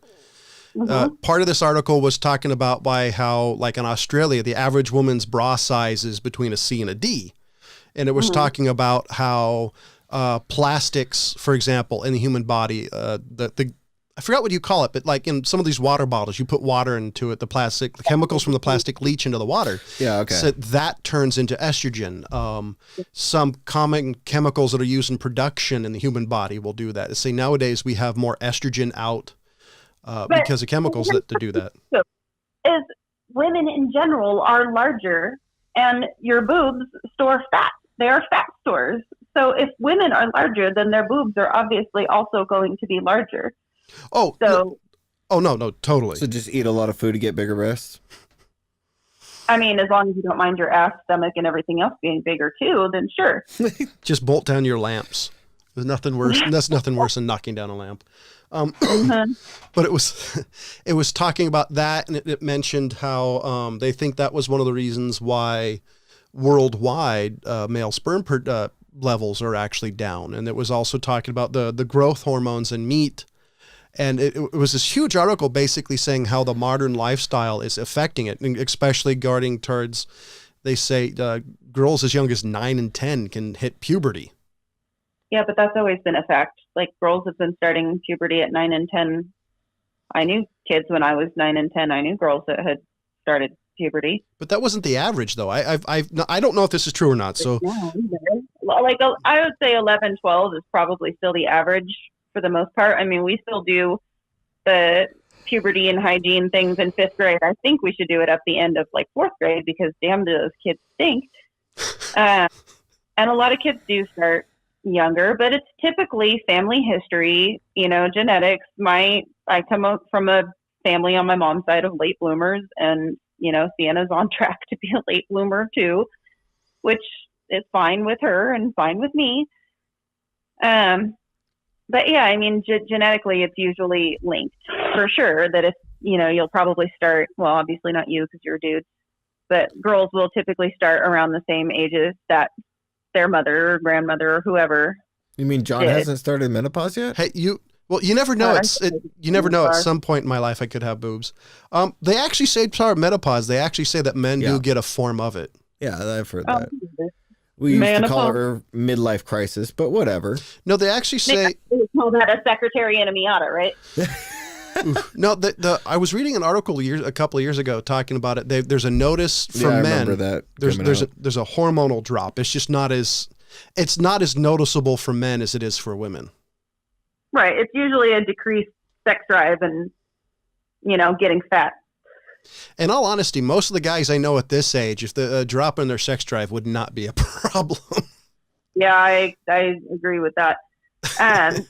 Speaker 1: Mm-hmm. Part of this article was talking about how, like in Australia, the average woman's bra size is between a C and a D. And it was talking about how plastics, for example, in the human body. I forgot what you call it, but like in some of these water bottles, you put water into it. The chemicals from the plastic leach into the water.
Speaker 3: Yeah, okay.
Speaker 1: So that turns into estrogen. Some common chemicals that are used in production in the human body will do that. Say nowadays we have more estrogen out because of chemicals that to do that.
Speaker 2: Is women in general are larger, and your boobs store fat. They are fat stores. So if women are larger, then their boobs are obviously also going to be larger.
Speaker 1: Oh,
Speaker 2: so
Speaker 1: no, totally.
Speaker 3: So just eat a lot of food to get bigger breasts.
Speaker 2: I mean, as long as you don't mind your ass, stomach, and everything else being bigger too, then sure.
Speaker 1: Just bolt down your lamps. There's nothing worse. That's nothing worse than knocking down a lamp. But it was talking about that, and it mentioned how they think that was one of the reasons why worldwide male sperm levels are actually down. And it was also talking about the growth hormones in meat. And it was this huge article basically saying how the modern lifestyle is affecting it, and especially guarding towards, they say, girls as young as 9 and 10 can hit puberty.
Speaker 2: Yeah, but that's always been a fact. Like, girls have been starting puberty at 9 and 10. I knew kids when I was 9 and 10. I knew girls that had started puberty.
Speaker 1: But that wasn't the average, though. I don't know if this is true or not. So,
Speaker 2: like, I would say 11, 12 is probably still the average for the most part. I mean, we still do the puberty and hygiene things in 5th grade. I think we should do it at the end of like 4th grade, because damn, do those kids stink. And a lot of kids do start younger, but it's typically family history, genetics. I come up from a family on my mom's side of late bloomers, and Sienna's on track to be a late bloomer too, which is fine with her and fine with me. But yeah, I mean, genetically, it's usually linked for sure. That if you'll probably start, well, obviously not you because you're a dude, but girls will typically start around the same ages that their mother or grandmother or whoever.
Speaker 3: You mean John hasn't started menopause yet?
Speaker 1: Hey, you never know. You never know. At some point in my life, I could have boobs. They actually say menopause. They actually say that men do get a form of it.
Speaker 3: Yeah, I've heard that. We used to call her midlife crisis, but whatever.
Speaker 1: No, they actually say
Speaker 2: they call that a secretary and a Miata, right?
Speaker 1: No, I was reading an article a couple of years ago talking about it. There's a notice for men.
Speaker 3: I remember that.
Speaker 1: There's a hormonal drop. It's just not as noticeable for men as it is for women.
Speaker 2: Right. It's usually a decreased sex drive and getting fat.
Speaker 1: In all honesty, most of the guys I know at this age, if the drop in their sex drive would not be a problem. Yeah,
Speaker 2: I agree with that. I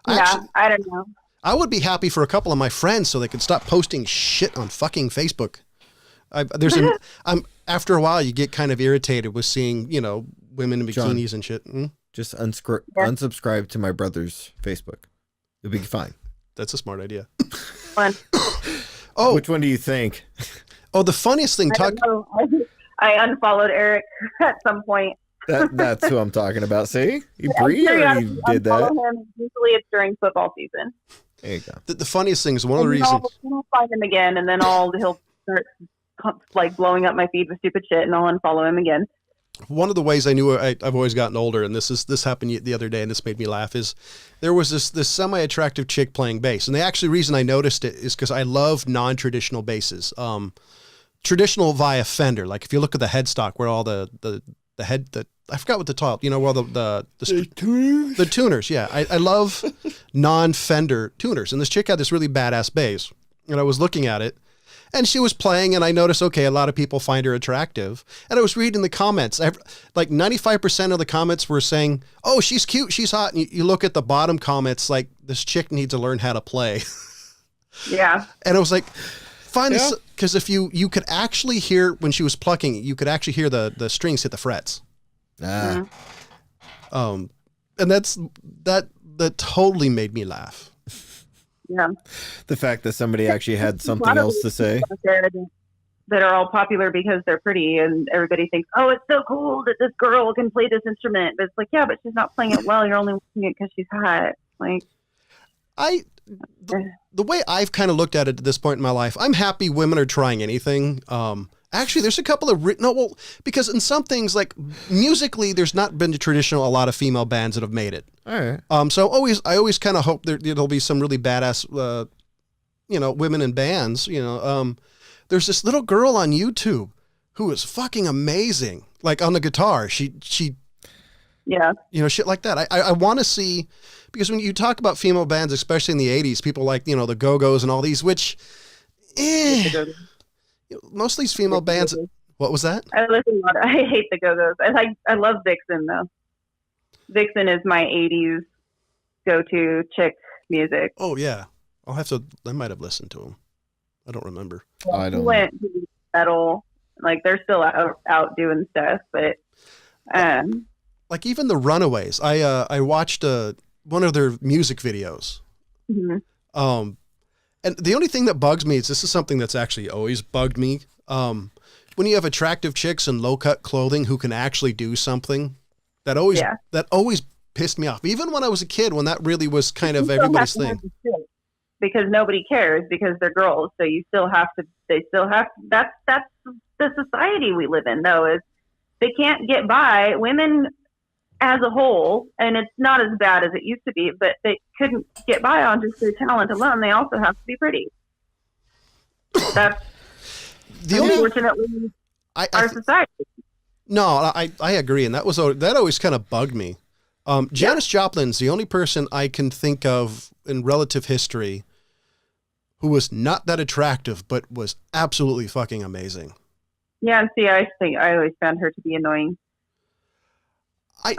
Speaker 2: don't know.
Speaker 1: I would be happy for a couple of my friends so they could stop posting shit on fucking Facebook. After a while, you get kind of irritated with seeing, women in bikinis and shit.
Speaker 3: Just unsubscribe to my brother's Facebook. You'll be fine.
Speaker 1: That's a smart idea.
Speaker 2: Fun.
Speaker 3: Oh, which one do you think?
Speaker 1: Oh, the funniest thing.
Speaker 2: I unfollowed Eric at some point.
Speaker 3: That's who I'm talking about. See, you did that.
Speaker 2: Him. Usually, it's during football season.
Speaker 3: There you go.
Speaker 1: The funniest thing is one of the reasons.
Speaker 2: I'll find him again, and then he'll start like blowing up my feed with stupid shit, and I'll unfollow him again.
Speaker 1: One of the ways I knew I've always gotten older, and this happened the other day, and this made me laugh, is there was this semi-attractive chick playing bass. And the actual reason I noticed it is because I love non-traditional basses. Traditional via Fender. Like if you look at the headstock where all the I forgot what the title, where the tuners. Yeah. I love non-Fender tuners. And this chick had this really badass bass. And I was looking at it. And she was playing, and I noticed, okay, a lot of people find her attractive. And I was reading the comments. Like 95% of the comments were saying, oh, she's cute, she's hot. And you look at the bottom comments, like, this chick needs to learn how to play.
Speaker 2: Yeah.
Speaker 1: And I was like, find this, because if you could actually hear, when she was plucking, you could actually hear the strings hit the frets.
Speaker 3: Ah.
Speaker 1: And that totally made me laugh.
Speaker 2: Yeah.
Speaker 3: The fact that somebody actually had something else to say.
Speaker 2: That are all popular because they're pretty, and everybody thinks, oh, it's so cool that this girl can play this instrument. But it's like, yeah, but she's not playing it well. You're only watching it because she's hot. Like, the way I've kind of looked at it at this point in my life, I'm happy women are trying anything.
Speaker 1: Actually, there's a couple of because in some things, like musically, there's not been a lot of female bands that have made it.
Speaker 3: All right.
Speaker 1: So I always kind of hope there'll be some really badass, women in bands. There's this little girl on YouTube who is fucking amazing, like on the guitar. She
Speaker 2: Yeah.
Speaker 1: Shit like that. I want to see, because when you talk about female bands, especially in the 80s, people like, the Go-Go's and all these, which, most of these female bands. What was that?
Speaker 2: I listen a lot. I hate the Go-Go's. I love Vixen though. Vixen is my 80s go-to chick music.
Speaker 1: Oh yeah. I might have listened to them. I don't remember.
Speaker 3: I don't
Speaker 2: went to metal. Like they're still out doing stuff, but
Speaker 1: like even the Runaways. I watched one of their music videos.
Speaker 2: Mm-hmm.
Speaker 1: And the only thing that bugs me is, this is something that's actually always bugged me. When you have attractive chicks in low cut clothing who can actually do something, that always pissed me off. Even when I was a kid, when that really was kind of everybody's thing.
Speaker 2: Because nobody cares, because they're girls. So that's the society we live in though, is they can't get by. Women as a whole, and it's not as bad as it used to be, but they couldn't get by on just their talent alone. They also have to be pretty. That's unfortunately our society.
Speaker 1: No, I agree, and that always kind of bugged me. Janis Joplin's the only person I can think of in relative history who was not that attractive, but was absolutely fucking amazing.
Speaker 2: Yeah, and see, I always found her to be annoying. I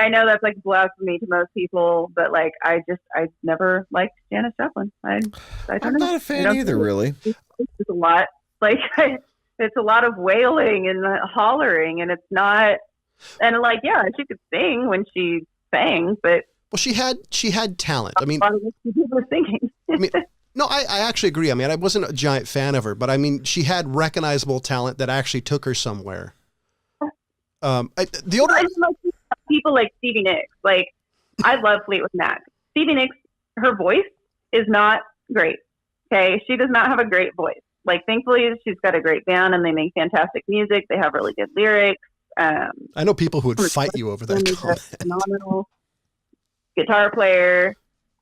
Speaker 2: know that's like blasphemy to most people, but like I never liked Janis Joplin. I don't know.
Speaker 3: I'm not a fan either, really.
Speaker 2: It's a lot. Like it's a lot of wailing and hollering, and it's not. And like, yeah, she could sing when she sang, but
Speaker 1: she had talent. I mean,
Speaker 2: a lot of what she was singing.
Speaker 1: I mean, no, I actually agree. I mean, I wasn't a giant fan of her, but I mean, she had recognizable talent that actually took her somewhere.
Speaker 2: People like Stevie Nicks. Like, I love Fleetwood Mac. Stevie Nicks, her voice is not great. Okay, she does not have a great voice. Like, thankfully, she's got a great band, and they make fantastic music. They have really good lyrics.
Speaker 1: I know people who would fight you over that comment.
Speaker 2: Phenomenal guitar player.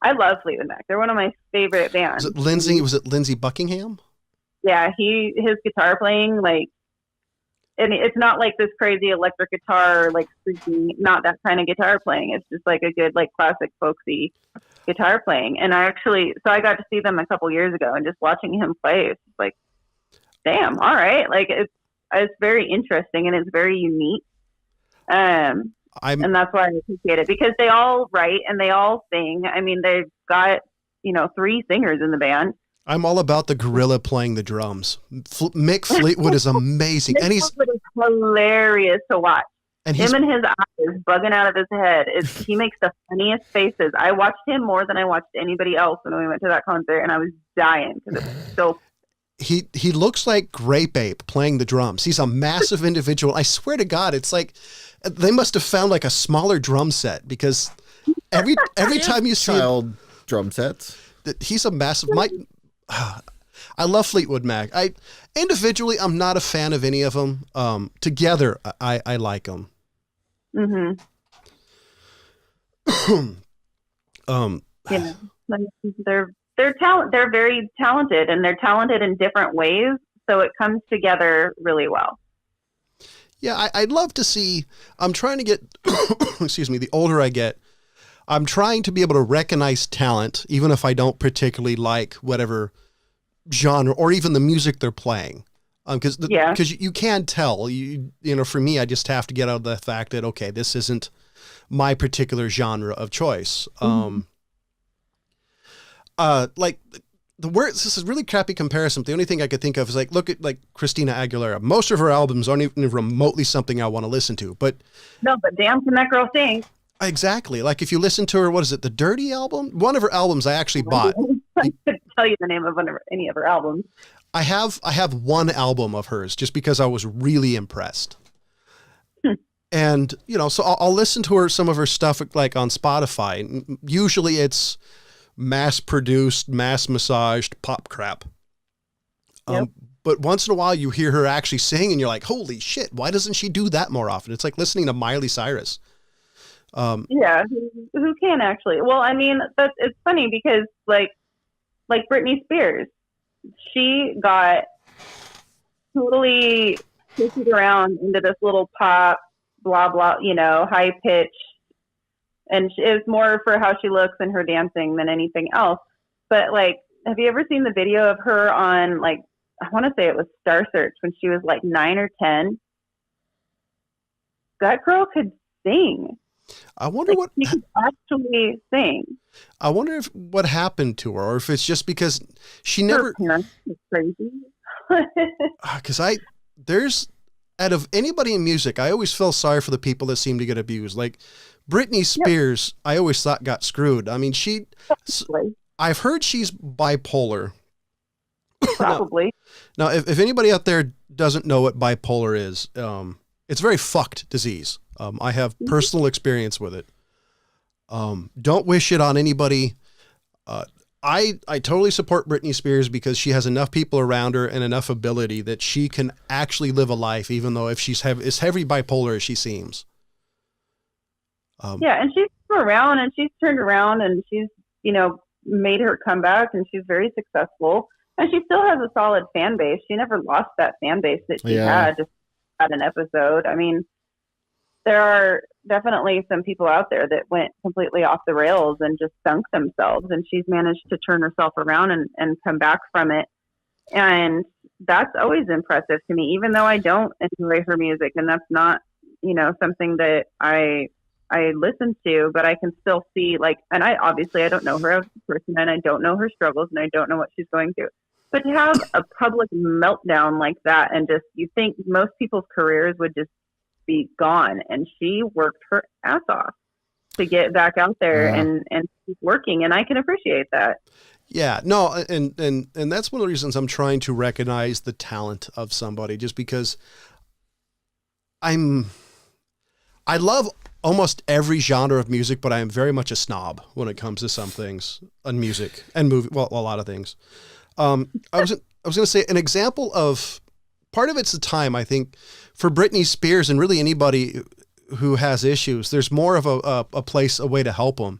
Speaker 2: I love Fleetwood Mac. They're one of my favorite bands.
Speaker 1: Was it Lindsey Buckingham?
Speaker 2: Yeah, his guitar playing, like, and it's not like this crazy electric guitar, like freaking, not that kind of guitar playing. It's just like a good, like, classic folksy guitar playing. And I got to see them a couple years ago, and just watching him play, it's just like, damn, all right. Like, it's very interesting, and it's very unique. And that's why I appreciate it, because they all write and they all sing. I mean, they've got, 3 singers in the band.
Speaker 1: I'm all about the gorilla playing the drums. Mick Fleetwood is amazing. And he's
Speaker 2: hilarious to watch.
Speaker 1: And
Speaker 2: him and his eyes bugging out of his head. He makes the funniest faces. I watched him more than I watched anybody else when we went to that concert, and I was dying because it's so.
Speaker 1: He looks like Grape Ape playing the drums. He's a massive individual. I swear to God, it's like they must have found like a smaller drum set, because every time you see
Speaker 3: child drum sets,
Speaker 1: he's a massive. I love Fleetwood Mac. Individually, I'm not a fan of any of them. Together, I like them.
Speaker 2: Mm-hmm. Yeah, they're very talented, and they're talented in different ways, so it comes together really well.
Speaker 1: Yeah, I'd love to see. I'm trying to get. Excuse me. The older I get, I'm trying to be able to recognize talent, even if I don't particularly like whatever genre or even the music they're playing. Because you can tell. For me, I just have to get out of the fact that, okay, this isn't my particular genre of choice. Like the words. This is a really crappy comparison. The only thing I could think of is look at Christina Aguilera. Most of her albums aren't even remotely something I want to listen to. But
Speaker 2: damn, can that girl sing?
Speaker 1: Exactly. Like if you listen to her, what is it? The Dirty album? One of her albums I actually bought.
Speaker 2: I couldn't tell you the name of any of her albums.
Speaker 1: I have one album of hers just because I was really impressed. And, so I'll listen to some of her stuff like on Spotify. Usually it's mass produced, mass massaged pop crap.
Speaker 2: Yep.
Speaker 1: but once in a while you hear her actually sing and you're like, holy shit, why doesn't she do that more often? It's like listening to Miley Cyrus.
Speaker 2: Yeah, who can actually? Well, I mean, it's funny because like Britney Spears, she got totally twisted around into this little pop, blah blah, high pitched, and it was more for how she looks and her dancing than anything else. But like, have you ever seen the video of her on like, I want to say it was Star Search when she was like 9 or 10? That girl could sing.
Speaker 1: I wonder what
Speaker 2: she could actually sing.
Speaker 1: I wonder if what happened to her, or if it's just because she never.
Speaker 2: Her parents are crazy.
Speaker 1: Because there's out of anybody in music, I always feel sorry for the people that seem to get abused. Like Britney Spears, I always thought got screwed. I mean, I've heard she's bipolar.
Speaker 2: Probably.
Speaker 1: Now, if anybody out there doesn't know what bipolar is, it's a very fucked disease. I have personal experience with it. Don't wish it on anybody. I totally support Britney Spears because she has enough people around her and enough ability that she can actually live a life, even though if she's as heavy bipolar as she seems.
Speaker 2: Yeah, and she's around and she's turned around and she's, made her comeback and she's very successful. And she still has a solid fan base. She never lost that fan base that she had just had an episode. I mean, there are definitely some people out there that went completely off the rails and just sunk themselves, and she's managed to turn herself around and come back from it. And that's always impressive to me, even though I don't enjoy her music, and that's not, something that I listen to, but I can still see and I don't know her as a person, and I don't know her struggles, and I don't know what she's going through. But to have a public meltdown like that, and just, you think most people's careers would just be gone, and she worked her ass off to get back out there and keep working, and I can appreciate that.
Speaker 1: Yeah, no, and that's one of the reasons I'm trying to recognize the talent of somebody, just because I love almost every genre of music, but I am very much a snob when it comes to some things on music and movie. Well, a lot of things. I was going to say an example of part of it's the time, I think, for Britney Spears and really anybody who has issues. There's more of a way to help them.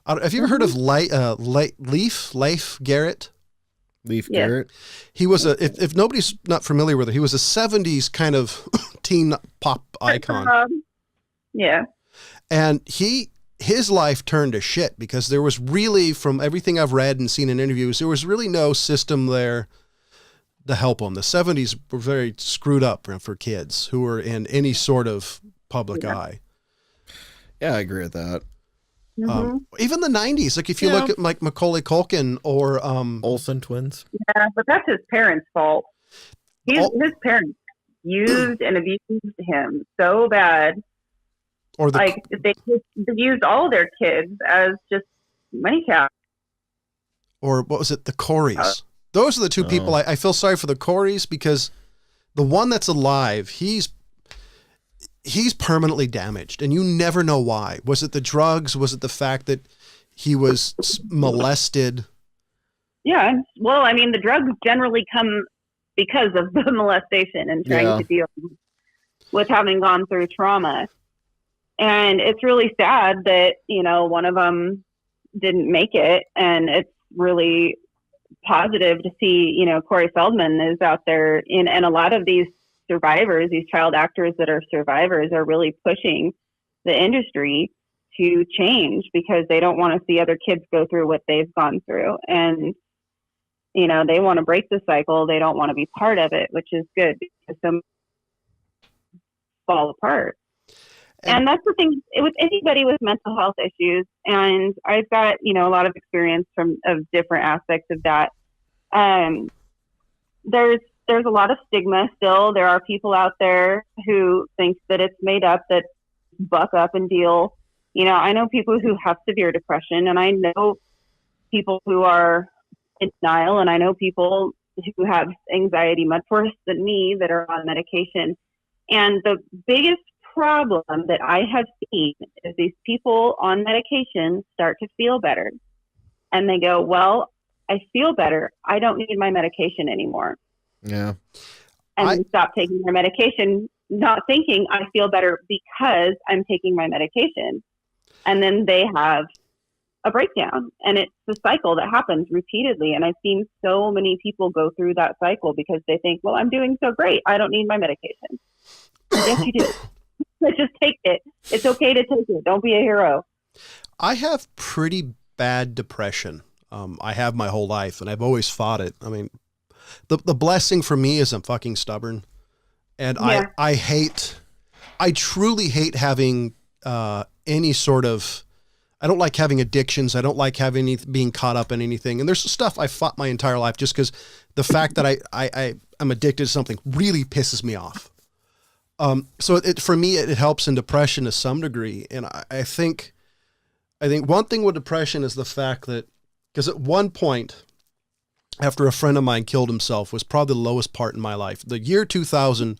Speaker 1: Have you ever heard of Leif Garrett?
Speaker 3: Leif Garrett.
Speaker 1: He was if nobody's not familiar with it, he was a 70s kind of teen pop icon.
Speaker 2: Yeah.
Speaker 1: And his life turned to shit because there was really, from everything I've read and seen in interviews, there was really no system there to help them. The 70s were very screwed up for kids who were in any sort of public eye.
Speaker 3: Yeah, I agree with that.
Speaker 2: Mm-hmm.
Speaker 1: Even the 90s, like if you look at like Macaulay Culkin or
Speaker 3: Olsen twins.
Speaker 2: Yeah, but that's his parents' fault. His parents used and abused him so bad.
Speaker 1: Or
Speaker 2: they used all their kids as just money cows.
Speaker 1: Or what was it? The Coreys. Those are the two people I feel sorry for, the Coreys, because the one that's alive, he's permanently damaged, and you never know why. Was it the drugs? Was it the fact that he was molested?
Speaker 2: Yeah. Well, I mean, the drugs generally come because of the molestation and trying to deal with having gone through trauma. And it's really sad that, one of them didn't make it. And it's really positive to see, Corey Feldman is out there and a lot of these survivors, these child actors that are survivors, are really pushing the industry to change because they don't want to see other kids go through what they've gone through. And, they want to break the cycle. They don't want to be part of it, which is good because some fall apart. And that's the thing with anybody with mental health issues. And I've got, a lot of experience of different aspects of that. There's a lot of stigma still. There are people out there who think that it's made up, that buck up and deal. I know people who have severe depression, and I know people who are in denial, and I know people who have anxiety much worse than me that are on medication. And the biggest problem that I have seen is these people on medication start to feel better. And they go, well, I feel better. I don't need my medication anymore.
Speaker 3: Yeah.
Speaker 2: and then stop taking their medication, not thinking I feel better because I'm taking my medication. And then they have a breakdown, and it's the cycle that happens repeatedly. And I've seen so many people go through that cycle because they think, well, I'm doing so great, I don't need my medication. Yes, you do. Just take it. It's okay to take it. Don't be a hero.
Speaker 1: I have pretty bad depression. I have my whole life, and I've always fought it. I mean, the blessing for me is I'm fucking stubborn, and
Speaker 2: Yeah.
Speaker 1: I truly hate having any sort of. I don't like having addictions. I don't like having being caught up in anything. And there's stuff I fought my entire life just because the fact that I'm addicted to something really pisses me off. So for me, it helps in depression to some degree. And I think one thing with depression is the fact that, because at one point, after a friend of mine killed himself, was probably the lowest part in my life. The year 2000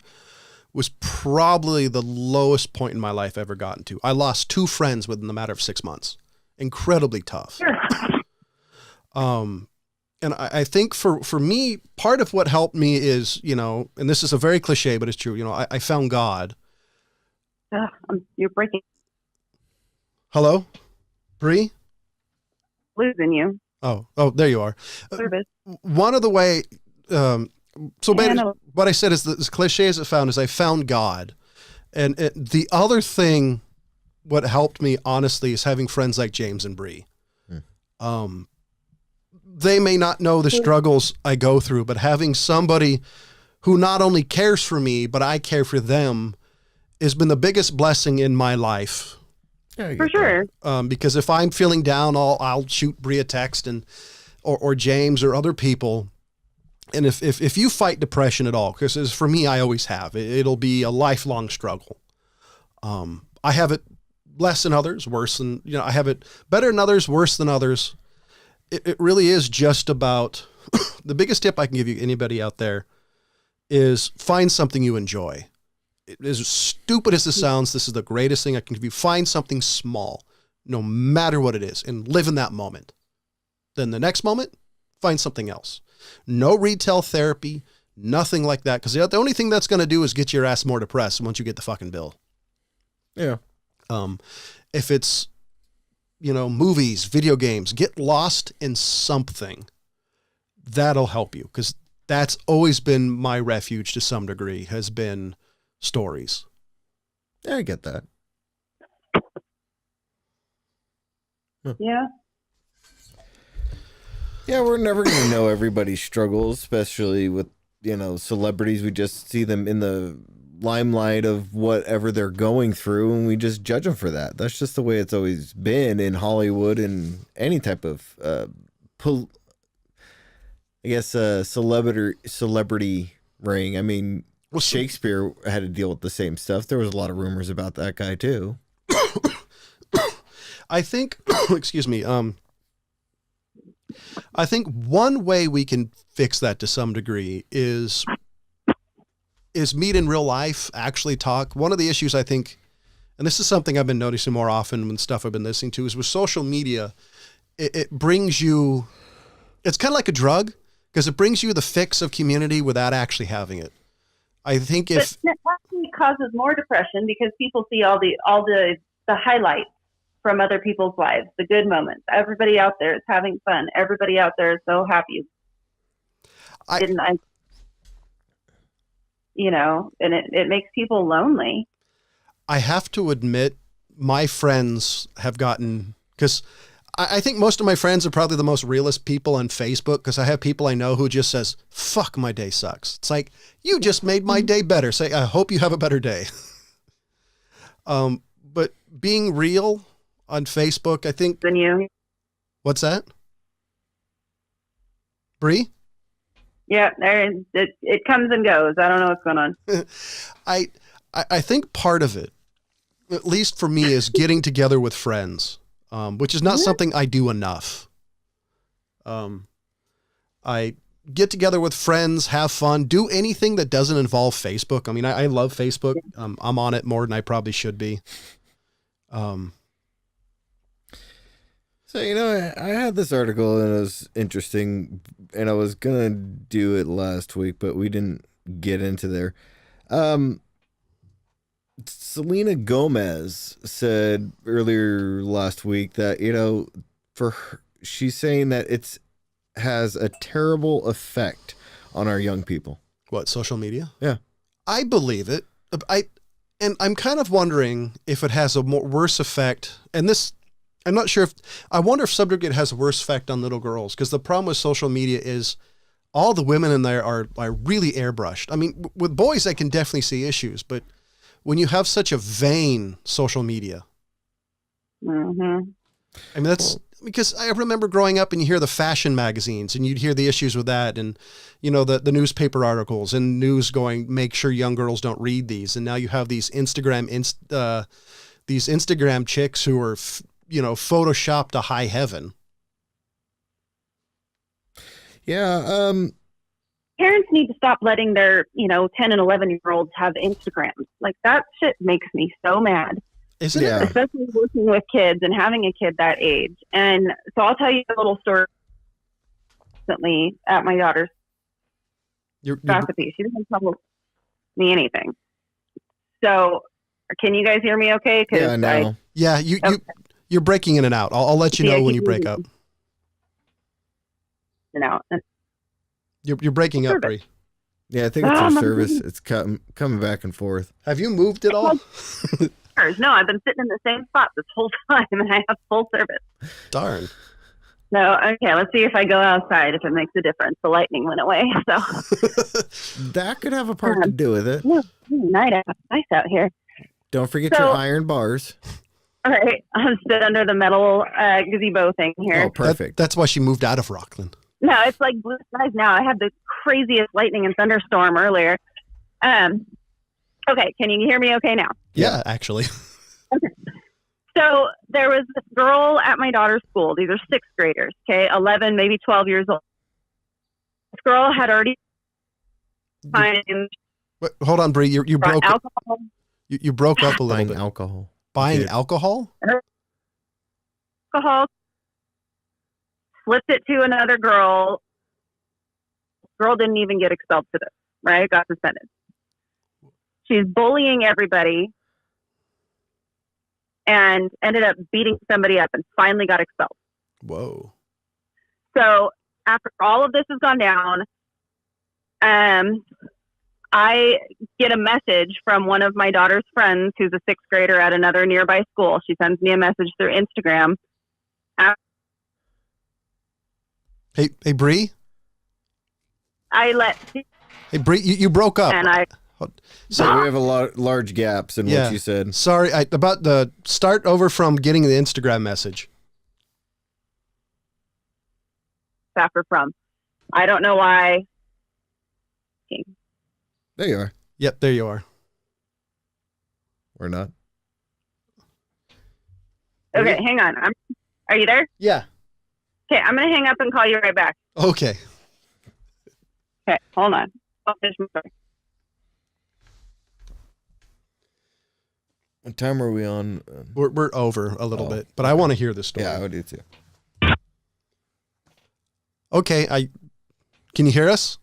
Speaker 1: was probably the lowest point in my life ever gotten to. I lost 2 friends within the matter of 6 months. Incredibly tough.
Speaker 2: Sure.
Speaker 1: And I think for me, part of what helped me is, and this is a very cliche, but it's true. I found God.
Speaker 2: You're breaking.
Speaker 1: Hello, Bree?
Speaker 2: Losing you.
Speaker 1: Oh, there you are.
Speaker 2: Service.
Speaker 1: One of the way, what I said is that as cliche as it found is I found God. And the other thing, what helped me honestly is having friends like James and Bree. They may not know the struggles I go through, but having somebody who not only cares for me, but I care for them has been the biggest blessing in my life.
Speaker 3: Yeah,
Speaker 2: For sure.
Speaker 1: Because if I'm feeling down, I'll shoot Bree a text or James or other people. And if you fight depression at all, because for me, I always have, it'll be a lifelong struggle. I have it less than others, worse than, I have it better than others, worse than others. It really is just about the biggest tip I can give you, anybody out there, is find something you enjoy. As stupid as this sounds, this is the greatest thing I can give you. Find something small, no matter what it is, and live in that moment. Then the next moment, find something else. No retail therapy, nothing like that. Because the only thing that's going to do is get your ass more depressed once you get the fucking bill.
Speaker 3: Yeah.
Speaker 1: If it's, movies, video games, get lost in something. That'll help you. Because that's always been my refuge to some degree, has been stories.
Speaker 3: Yeah, I get that.
Speaker 2: Yeah.
Speaker 3: Yeah, we're never going to know everybody's struggles, especially with, celebrities. We just see them in the limelight of whatever they're going through, and we just judge them for that. That's just the way it's always been in Hollywood and any type of, celebrity ring. I mean, Shakespeare had to deal with the same stuff. There was a lot of rumors about that guy too.
Speaker 1: I think, excuse me, I think one way we can fix that to some degree is meet in real life, actually talk. One of the issues I think, and this is something I've been noticing more often when stuff I've been listening to, is with social media, it brings you, it's kind of like a drug, because it brings you the fix of community without actually having it. I think
Speaker 2: But that actually causes more depression because people see all the highlights from other people's lives, the good moments. Everybody out there is having fun. Everybody out there is so happy. And it makes people lonely.
Speaker 1: I have to admit, my friends have gotten, because I think most of my friends are probably the most realist people on Facebook, because I have people I know who just says, fuck, my day sucks. It's like, you just made my day better. Say, I hope you have a better day. But being real on Facebook, I think.
Speaker 2: Than you.
Speaker 1: What's that? Bree?
Speaker 2: Yeah, it comes and goes. I don't know what's going on.
Speaker 1: I think part of it, at least for me, is getting together with friends, which is not something I do enough. I get together with friends, have fun, do anything that doesn't involve Facebook. I mean, I love Facebook. I'm on it more than I probably should be.
Speaker 3: So, I had this article and it was interesting, and I was going to do it last week, but we didn't get into there. Selena Gomez said earlier last week that, for her, she's saying that it's has a terrible effect on our young people.
Speaker 1: What, social media?
Speaker 3: Yeah.
Speaker 1: I believe it. And I'm kind of wondering if it has a worse effect. And this, I'm not sure I wonder if Subjugate has a worse effect on little girls, because the problem with social media is all the women in there are really airbrushed. I mean, with boys, I can definitely see issues, but when you have such a vain social media,
Speaker 2: Mm-hmm.
Speaker 1: I mean, that's because I remember growing up and you hear the fashion magazines and you'd hear the issues with that, and, the newspaper articles and news going, make sure young girls don't read these. And now you have these Instagram chicks who are, photoshopped to high heaven.
Speaker 3: Yeah.
Speaker 2: Parents need to stop letting their, 10 and 11-year-olds have Instagrams. Like, that shit makes me so mad.
Speaker 1: Isn't
Speaker 3: Yeah.
Speaker 1: it?
Speaker 2: Especially working with kids and having a kid that age. And so I'll tell you a little story recently at my daughter's recipe. She doesn't tell me anything. So can you guys hear me okay?
Speaker 3: Yeah, no.
Speaker 1: You're breaking in and out. I'll let you know when you break up. You're breaking up, Bree.
Speaker 3: Yeah, I think it's our service. It's coming back and forth.
Speaker 1: Have you moved at all?
Speaker 2: No, I've been sitting in the same spot this whole time, and I have full service.
Speaker 1: Darn.
Speaker 2: No, okay, let's see if I go outside, if it makes a difference. The lightning went away, so.
Speaker 3: That could have a part to do with it.
Speaker 2: Nice out here.
Speaker 3: Don't forget your iron bars.
Speaker 2: All right, I'm stood under the metal gazebo thing here.
Speaker 3: Oh, perfect.
Speaker 1: That's why she moved out of Rockland.
Speaker 2: No, it's like blue skies now. I had the craziest lightning and thunderstorm earlier. Okay, can you hear me okay now?
Speaker 1: Yeah, actually.
Speaker 2: Okay. So there was this girl at my daughter's school. These are sixth graders, okay, 11, maybe 12 years old. This girl had already
Speaker 1: Hold on, Bree. You broke
Speaker 2: alcohol.
Speaker 1: You broke up a little
Speaker 3: Buying
Speaker 1: bit.
Speaker 3: alcohol.
Speaker 1: Buying alcohol?
Speaker 2: Alcohol. Flipped it to another girl. Girl didn't even get expelled for this, right? Got suspended. She's bullying everybody and ended up beating somebody up and finally got expelled.
Speaker 1: Whoa.
Speaker 2: So after all of this has gone down, I get a message from one of my daughter's friends who's a sixth grader at another nearby school. She sends me a message through Instagram.
Speaker 1: Hey, Bree?
Speaker 2: Hey,
Speaker 1: Bree, you broke up.
Speaker 2: And
Speaker 3: So we have large gaps in what you said.
Speaker 1: Sorry, about the start over from getting the Instagram message.
Speaker 2: Suffer from. I don't know why.
Speaker 3: There you are.
Speaker 1: Yep, there you are.
Speaker 3: Or not.
Speaker 2: Okay, hang on. Are you there?
Speaker 1: Yeah.
Speaker 2: Okay, I'm going to hang up and call you right back.
Speaker 1: Okay.
Speaker 2: Okay, hold on. I'll finish my story.
Speaker 3: What time are we on?
Speaker 1: We're over a little bit, but I want to hear the story.
Speaker 3: Yeah, I would do too.
Speaker 1: Okay, can you hear us?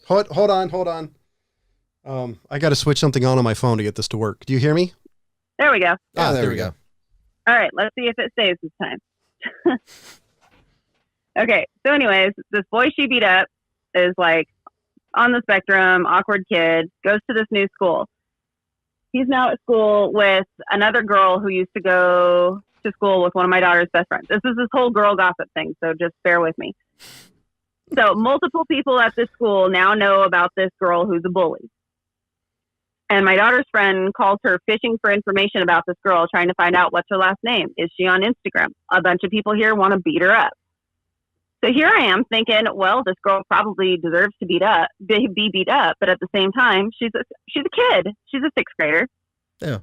Speaker 1: Hold on. I got to switch something on my phone to get this to work. Do you hear me?
Speaker 2: There we go.
Speaker 3: There we go.
Speaker 2: All right, let's see if it stays this time. Okay, so anyways, this boy she beat up is like on the spectrum, awkward kid, goes to this new school. He's now at school with another girl who used to go to school with one of my daughter's best friends. This is this whole girl gossip thing, so just bear with me. So multiple people at this school now know about this girl who's a bully. And my daughter's friend calls her fishing for information about this girl, trying to find out what's her last name. Is she on Instagram? A bunch of people here want to beat her up. So here I am thinking, well, this girl probably deserves to be beat up, but at the same time, she's a kid. She's a sixth grader.
Speaker 3: Yeah.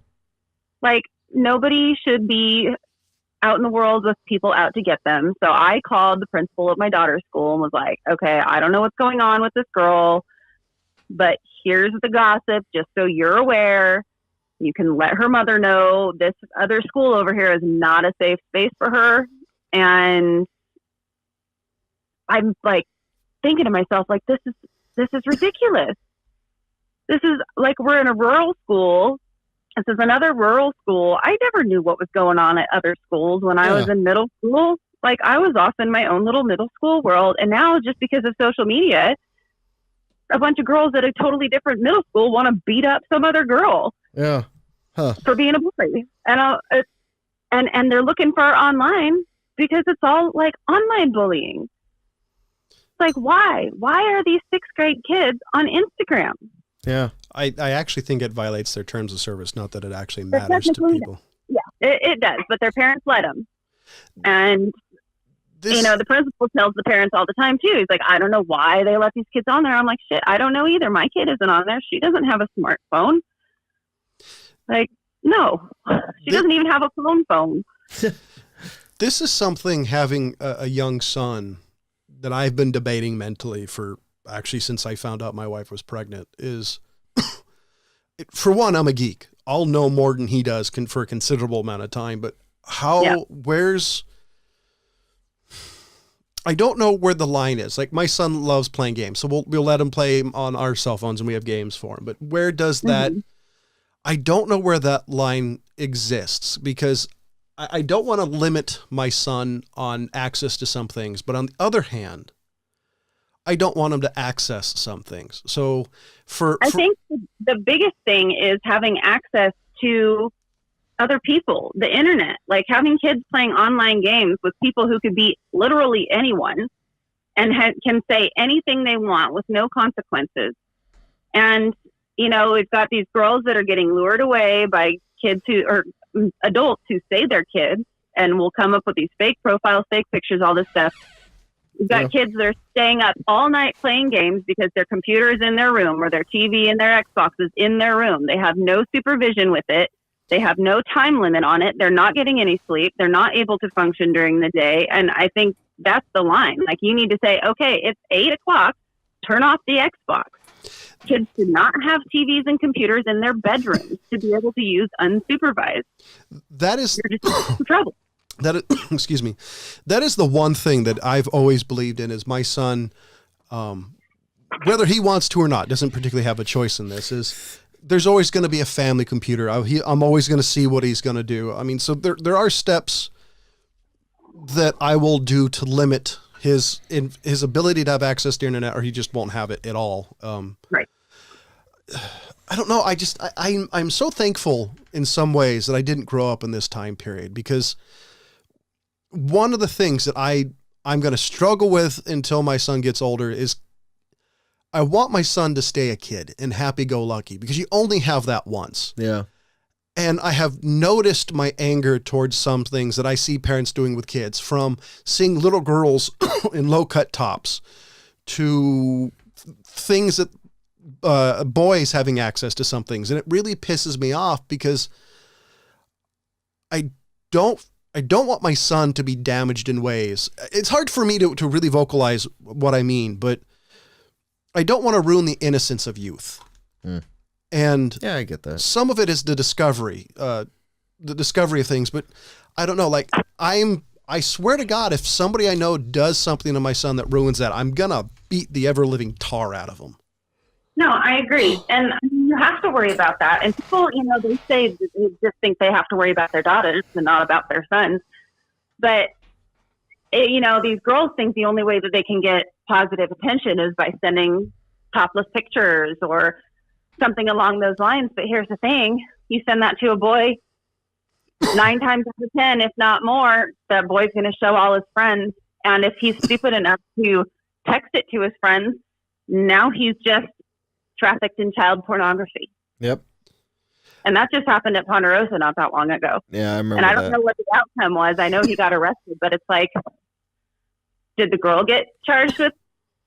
Speaker 2: Like, nobody should be out in the world with people out to get them. So I called the principal of my daughter's school and was like, okay, I don't know what's going on with this girl, but here's the gossip, just so you're aware. You can let her mother know this other school over here is not a safe space for her. And I'm like thinking to myself, like, this is ridiculous. This is like, we're in a rural school. This is another rural school. I never knew what was going on at other schools when I was in middle school. Like, I was off in my own little middle school world. And now, just because of social media, a bunch of girls at a totally different middle school want to beat up some other girl for being a boy. And they're looking for online because it's all like online bullying. It's like, why? Why are these 6th grade kids on Instagram?
Speaker 3: Yeah.
Speaker 1: I actually think it violates their terms of service, not that it actually matters to people.
Speaker 2: Yeah, it does, but their parents let them. And, the principal tells the parents all the time, too. He's like, I don't know why they let these kids on there. I'm like, shit, I don't know either. My kid isn't on there. She doesn't have a smartphone. Like, no, she doesn't even have a phone.
Speaker 1: This is something, having a young son, that I've been debating mentally for actually since I found out my wife was pregnant. Is for one, I'm a geek. I'll know more than he does for a considerable amount of time, but I don't know where the line is. Like, my son loves playing games, so we'll let him play on our cell phones, and we have games for him. But where does that? I don't know where that line exists, because I don't want to limit my son on access to some things, but on the other hand, I don't want him to access some things. So I think
Speaker 2: the biggest thing is having access to other people, the internet, like having kids playing online games with people who could be literally anyone and can say anything they want with no consequences. And, we've got these girls that are getting lured away by kids or adults who say they're kids and will come up with these fake profiles, fake pictures, all this stuff. We've got kids that are staying up all night playing games because their computer is in their room or their TV and their Xbox is in their room. They have no supervision with it. They have no time limit on it. They're not getting any sleep. They're not able to function during the day. And I think that's the line. Like, you need to say, okay, it's 8:00, turn off the Xbox. Kids should not have TVs and computers in their bedrooms to be able to use unsupervised.
Speaker 1: That is
Speaker 2: You're just in trouble.
Speaker 1: That is, excuse me. That is the one thing that I've always believed in, is my son, whether he wants to or not, doesn't particularly have a choice in this, is there's always going to be a family computer. I'm always going to see what he's going to do. I mean, so there are steps that I will do to limit his ability to have access to the internet, or he just won't have it at all.
Speaker 2: Right.
Speaker 1: I don't know. I'm so thankful in some ways that I didn't grow up in this time period, because one of the things that I'm going to struggle with until my son gets older is I want my son to stay a kid and happy-go-lucky, because you only have that once.
Speaker 3: Yeah.
Speaker 1: And I have noticed my anger towards some things that I see parents doing with kids, from seeing little girls in low-cut tops to things that boys having access to some things. And it really pisses me off, because I don't want my son to be damaged in ways. It's hard for me to really vocalize what I mean, but I don't want to ruin the innocence of youth. And
Speaker 3: yeah, I get that.
Speaker 1: Some of it is the discovery of things, but I don't know. Like, I swear to God, if somebody I know does something to my son that ruins that, I'm going to beat the ever living tar out of them.
Speaker 2: No, I agree. And you have to worry about that. And people, they say they just think they have to worry about their daughters and not about their sons. But, these girls think the only way that they can get positive attention is by sending topless pictures or something along those lines. But here's the thing. You send that to a boy, 9 times out of 10, if not more, that boy's going to show all his friends. And if he's stupid enough to text it to his friends, now he's just trafficked in child pornography.
Speaker 3: Yep.
Speaker 2: And that just happened at Ponderosa not that long ago.
Speaker 3: Yeah, I remember.
Speaker 2: And I don't know what the outcome was. I know he got arrested, but it's like, did the girl get charged with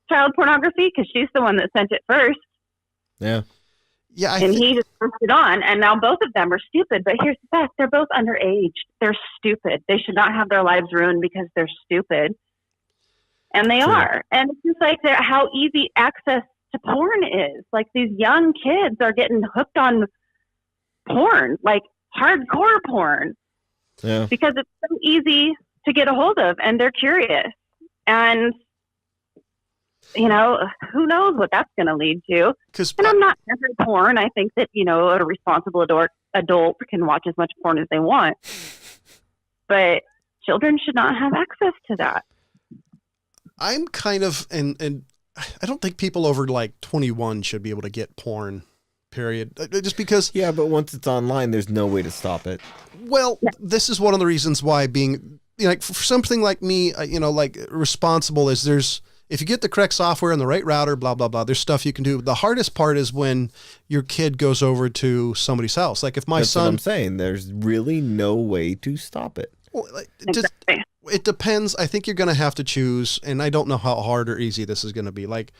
Speaker 2: child pornography? Because she's the one that sent it first.
Speaker 3: Yeah.
Speaker 1: Yeah.
Speaker 2: He just pushed it on. And now both of them are stupid. But here's the fact. They're both underage. They're stupid. They should not have their lives ruined because they're stupid. And they are. And it's just like how easy access to porn is. Like, these young kids are getting hooked on porn, like hardcore porn, because it's so easy to get a hold of, and they're curious. And, you know, who knows what that's going to lead to. And I'm not anti-porn. I think that, you know, a responsible adult can watch as much porn as they want. But children should not have access to that.
Speaker 1: I'm kind of, and I don't think people over like 21 should be able to get porn, period. Just because.
Speaker 3: Yeah, but once it's online, there's no way to stop it.
Speaker 1: Well, this is one of the reasons why being, you know, like for something like me, you know, like responsible is if you get the correct software and the right router, blah, blah, blah, there's stuff you can do. The hardest part is when your kid goes over to somebody's house. Like if my
Speaker 3: That's
Speaker 1: son.
Speaker 3: what I'm saying. There's really no way to stop it.
Speaker 1: Well, it depends. I think you're going to have to choose, and I don't know how hard or easy this is going to be. Like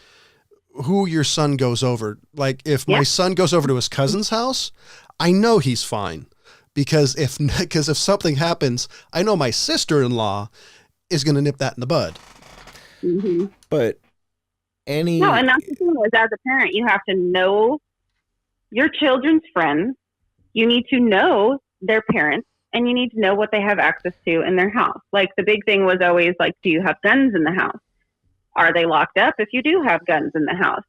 Speaker 1: who your son goes over. Like if my son goes over to his cousin's house, I know he's fine because if something happens, I know my sister-in-law is going to nip that in the bud.
Speaker 2: Mm-hmm.
Speaker 3: But and
Speaker 2: that's the thing is, as a parent, you have to know your children's friends. You need to know their parents, and you need to know what they have access to in their house. Like the big thing was always like, do you have guns in the house? Are they locked up if you do have guns in the house?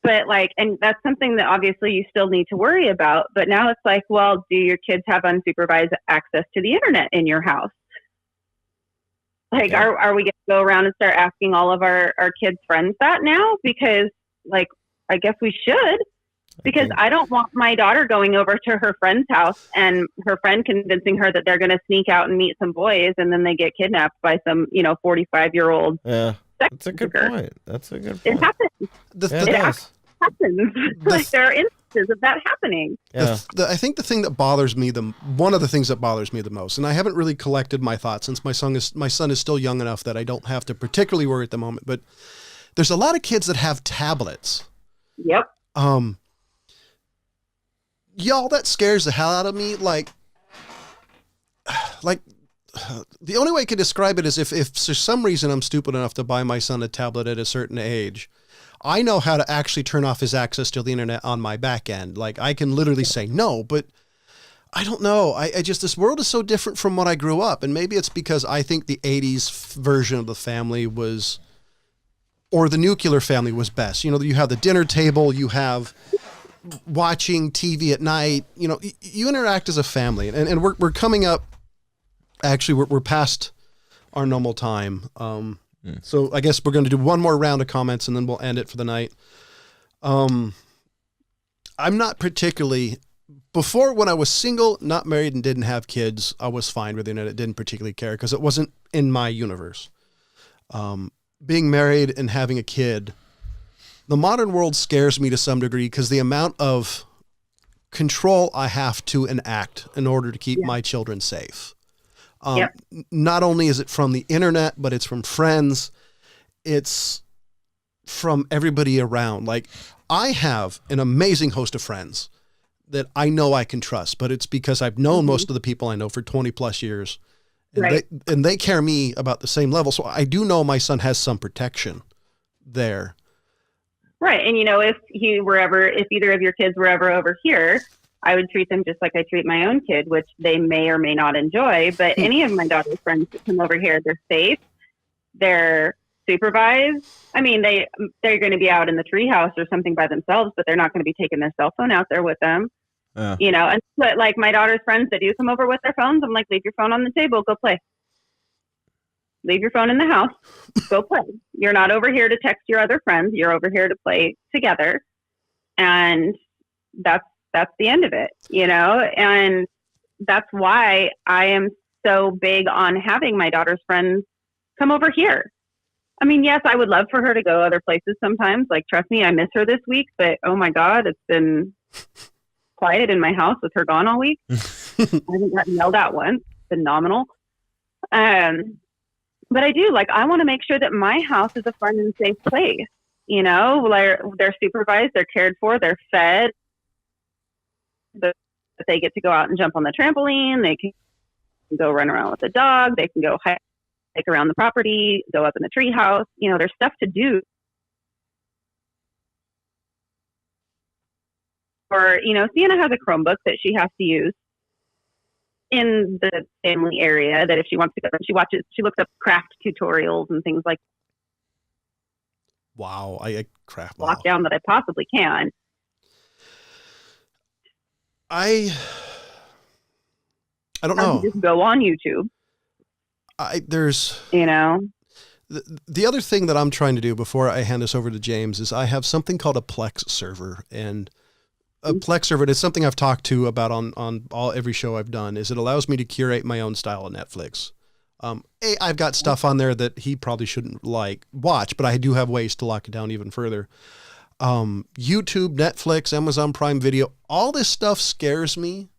Speaker 2: But like, and that's something that obviously you still need to worry about. But now it's like, well, do your kids have unsupervised access to the internet in your house? Like, are we going to go around and start asking all of our kids' friends that now? Because, like, I guess we should. Because I don't want my daughter going over to her friend's house and her friend convincing her that they're going to sneak out and meet some boys, and then they get kidnapped by some, 45-year-old.
Speaker 3: Yeah, that's a good point.
Speaker 2: It happens.
Speaker 3: It
Speaker 2: happens. Like, there are instances of that happening.
Speaker 3: Yeah.
Speaker 1: I think the thing that bothers me, one of the things that bothers me the most, and I haven't really collected my thoughts since my son is still young enough that I don't have to particularly worry at the moment, but there's a lot of kids that have tablets.
Speaker 2: Yep.
Speaker 1: Y'all, that scares the hell out of me. Like the only way I can describe it is if for some reason I'm stupid enough to buy my son a tablet at a certain age, I know how to actually turn off his access to the internet on my back end. Like I can literally say no, but I don't know. I just, this world is so different from what I grew up. And maybe it's because I think the 80s version of the family was, or the nuclear family was best. You have the dinner table, you have watching TV at night, you interact as a family, and we're coming up. Actually, we're past our normal time. So I guess we're going to do one more round of comments and then we'll end it for the night. I'm not particularly, before when I was single, not married and didn't have kids, I was fine with the internet. Didn't particularly care because it wasn't in my universe. Being married and having a kid, the modern world scares me to some degree because the amount of control I have to enact in order to keep my children safe. Not only is it from the internet, but it's from friends. It's from everybody around. Like I have an amazing host of friends that I know I can trust, but it's because I've known most of the people I know for 20 plus years, and they care me about the same level. So I do know my son has some protection there.
Speaker 2: Right. And if either of your kids were ever over here, I would treat them just like I treat my own kid, which they may or may not enjoy. But any of my daughter's friends that come over here, they're safe. They're supervised. I mean, they're going to be out in the treehouse or something by themselves, but they're not going to be taking their cell phone out there with them. But like my daughter's friends that do come over with their phones, I'm like, leave your phone on the table, go play. Leave your phone in the house, go play. You're not over here to text your other friends. You're over here to play together. And that's the end of it, and that's why I am so big on having my daughter's friends come over here. I mean, yes, I would love for her to go other places sometimes. Like, trust me, I miss her this week, but oh my God, it's been quiet in my house with her gone all week. I haven't gotten yelled at once. It's phenomenal. But I do, I want to make sure that my house is a fun and safe place. They're supervised, they're cared for, they're fed. But they get to go out and jump on the trampoline. They can go run around with the dog. They can go hike around the property, go up in the treehouse. There's stuff to do. or, Sienna has a Chromebook that she has to use in the family area that if she wants to go, she looks up craft tutorials and things like
Speaker 1: Wow. Crap. Wow.
Speaker 2: lockdown that I possibly can.
Speaker 1: I don't know.
Speaker 2: Just go on YouTube.
Speaker 1: There's,
Speaker 2: The
Speaker 1: other thing that I'm trying to do before I hand this over to James is I have something called a Plex server, and a Plex server is something I've talked to about on every show I've done. Is it allows me to curate my own style of Netflix. I've got stuff on there that he probably shouldn't watch, but I do have ways to lock it down even further. YouTube, Netflix, Amazon Prime Video, all this stuff scares me.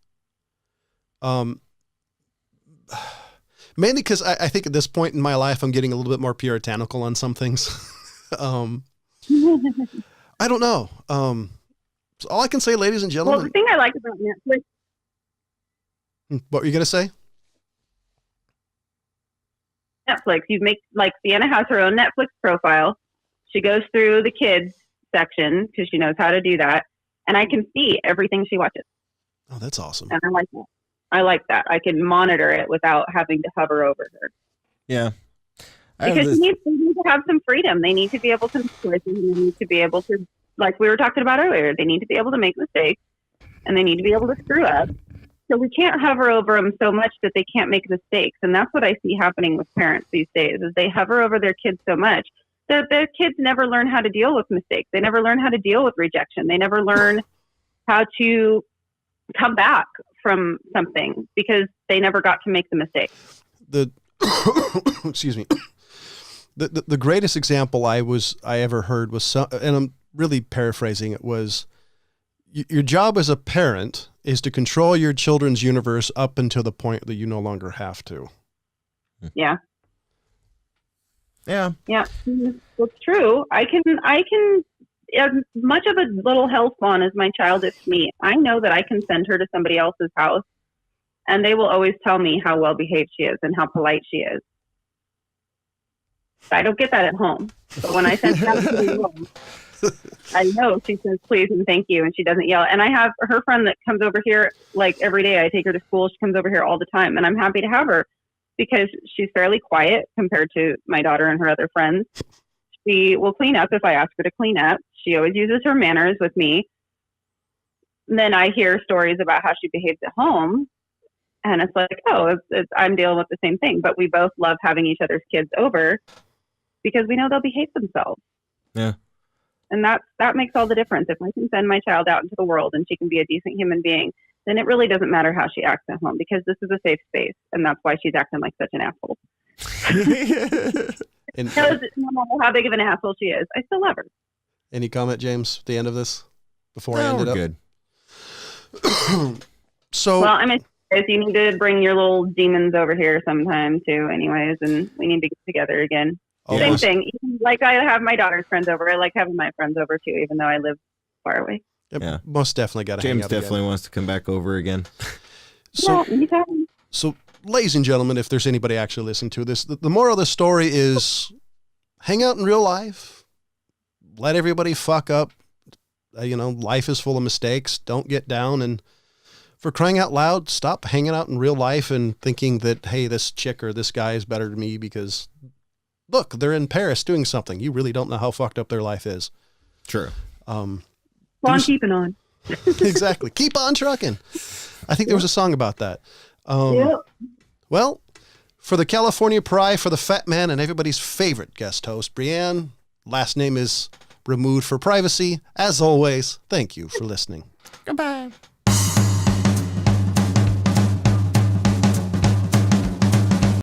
Speaker 1: Mainly because I think at this point in my life, I'm getting a little bit more puritanical on some things. I don't know. So all I can say, ladies and gentlemen.
Speaker 2: Well, the thing I like about Netflix.
Speaker 1: What were you going to say?
Speaker 2: Netflix, Sienna has her own Netflix profile. She goes through the kids section because she knows how to do that. And I can see everything she watches.
Speaker 1: Oh, that's awesome.
Speaker 2: And I like that. I like that. I can monitor it without having to hover over her.
Speaker 3: Yeah.
Speaker 2: Because they need to have some freedom. They need to be able to make choices, and they need to be able to, like we were talking about earlier, they need to be able to make mistakes, and they need to be able to screw up. So we can't hover over them so much that they can't make mistakes. And that's what I see happening with parents these days, is they hover over their kids so much that their kids never learn how to deal with mistakes. They never learn how to deal with rejection. They never learn how to come back from something because they never got to make the mistake.
Speaker 1: Excuse me. The greatest example I ever heard was, and I'm really paraphrasing it, was your job as a parent is to control your children's universe up until the point that you no longer have to.
Speaker 2: Yeah.
Speaker 3: Yeah.
Speaker 2: Yeah. It's true. I can, as much of a little hell spawn as my child is to me, I know that I can send her to somebody else's house and they will always tell me how well behaved she is and how polite she is. I don't get that at home. But when I send her to the room, I know she says please and thank you, and she doesn't yell. And I have her friend that comes over here every day. I take her to school. She comes over here all the time, and I'm happy to have her because she's fairly quiet compared to my daughter and her other friends. She will clean up if I ask her to clean up. She always uses her manners with me. And then I hear stories about how she behaves at home, and it's like, I'm dealing with the same thing. But we both love having each other's kids over because we know they'll behave themselves.
Speaker 3: Yeah.
Speaker 2: And that makes all the difference. If I can send my child out into the world and she can be a decent human being, then it really doesn't matter how she acts at home because this is a safe space. And that's why she's acting like such an asshole. Because no matter how big of an asshole she is, I still love her.
Speaker 1: Any comment, James, at the end of this before I
Speaker 3: No,
Speaker 1: end it up?
Speaker 3: Good.
Speaker 1: So,
Speaker 2: well, you need to bring your little demons over here sometime too, anyways, and we need to get together again.
Speaker 1: Oh,
Speaker 2: Same thing. Like I have my daughter's friends over. I like having my friends over too, even though I live far away.
Speaker 1: Yeah. Most definitely got to hang
Speaker 3: James
Speaker 1: out
Speaker 3: definitely
Speaker 1: again.
Speaker 3: wants to come back over again.
Speaker 1: So,
Speaker 2: yeah, anytime.
Speaker 1: So, ladies and gentlemen, if there's anybody actually listening to this, the moral of the story is hang out in real life. Let everybody fuck up. Life is full of mistakes. Don't get down. And for crying out loud, stop hanging out in real life and thinking that, hey, this chick or this guy is better than me because, look, they're in Paris doing something. You really don't know how fucked up their life is.
Speaker 3: True.
Speaker 2: I'm keeping on.
Speaker 1: Exactly. Keep on trucking. I think there was a song about that.
Speaker 2: Yep.
Speaker 1: Well, for the California Pry, for the Fat Man, and everybody's favorite guest host, Brianne, last name is removed for privacy. As always, thank you for listening.
Speaker 3: Goodbye.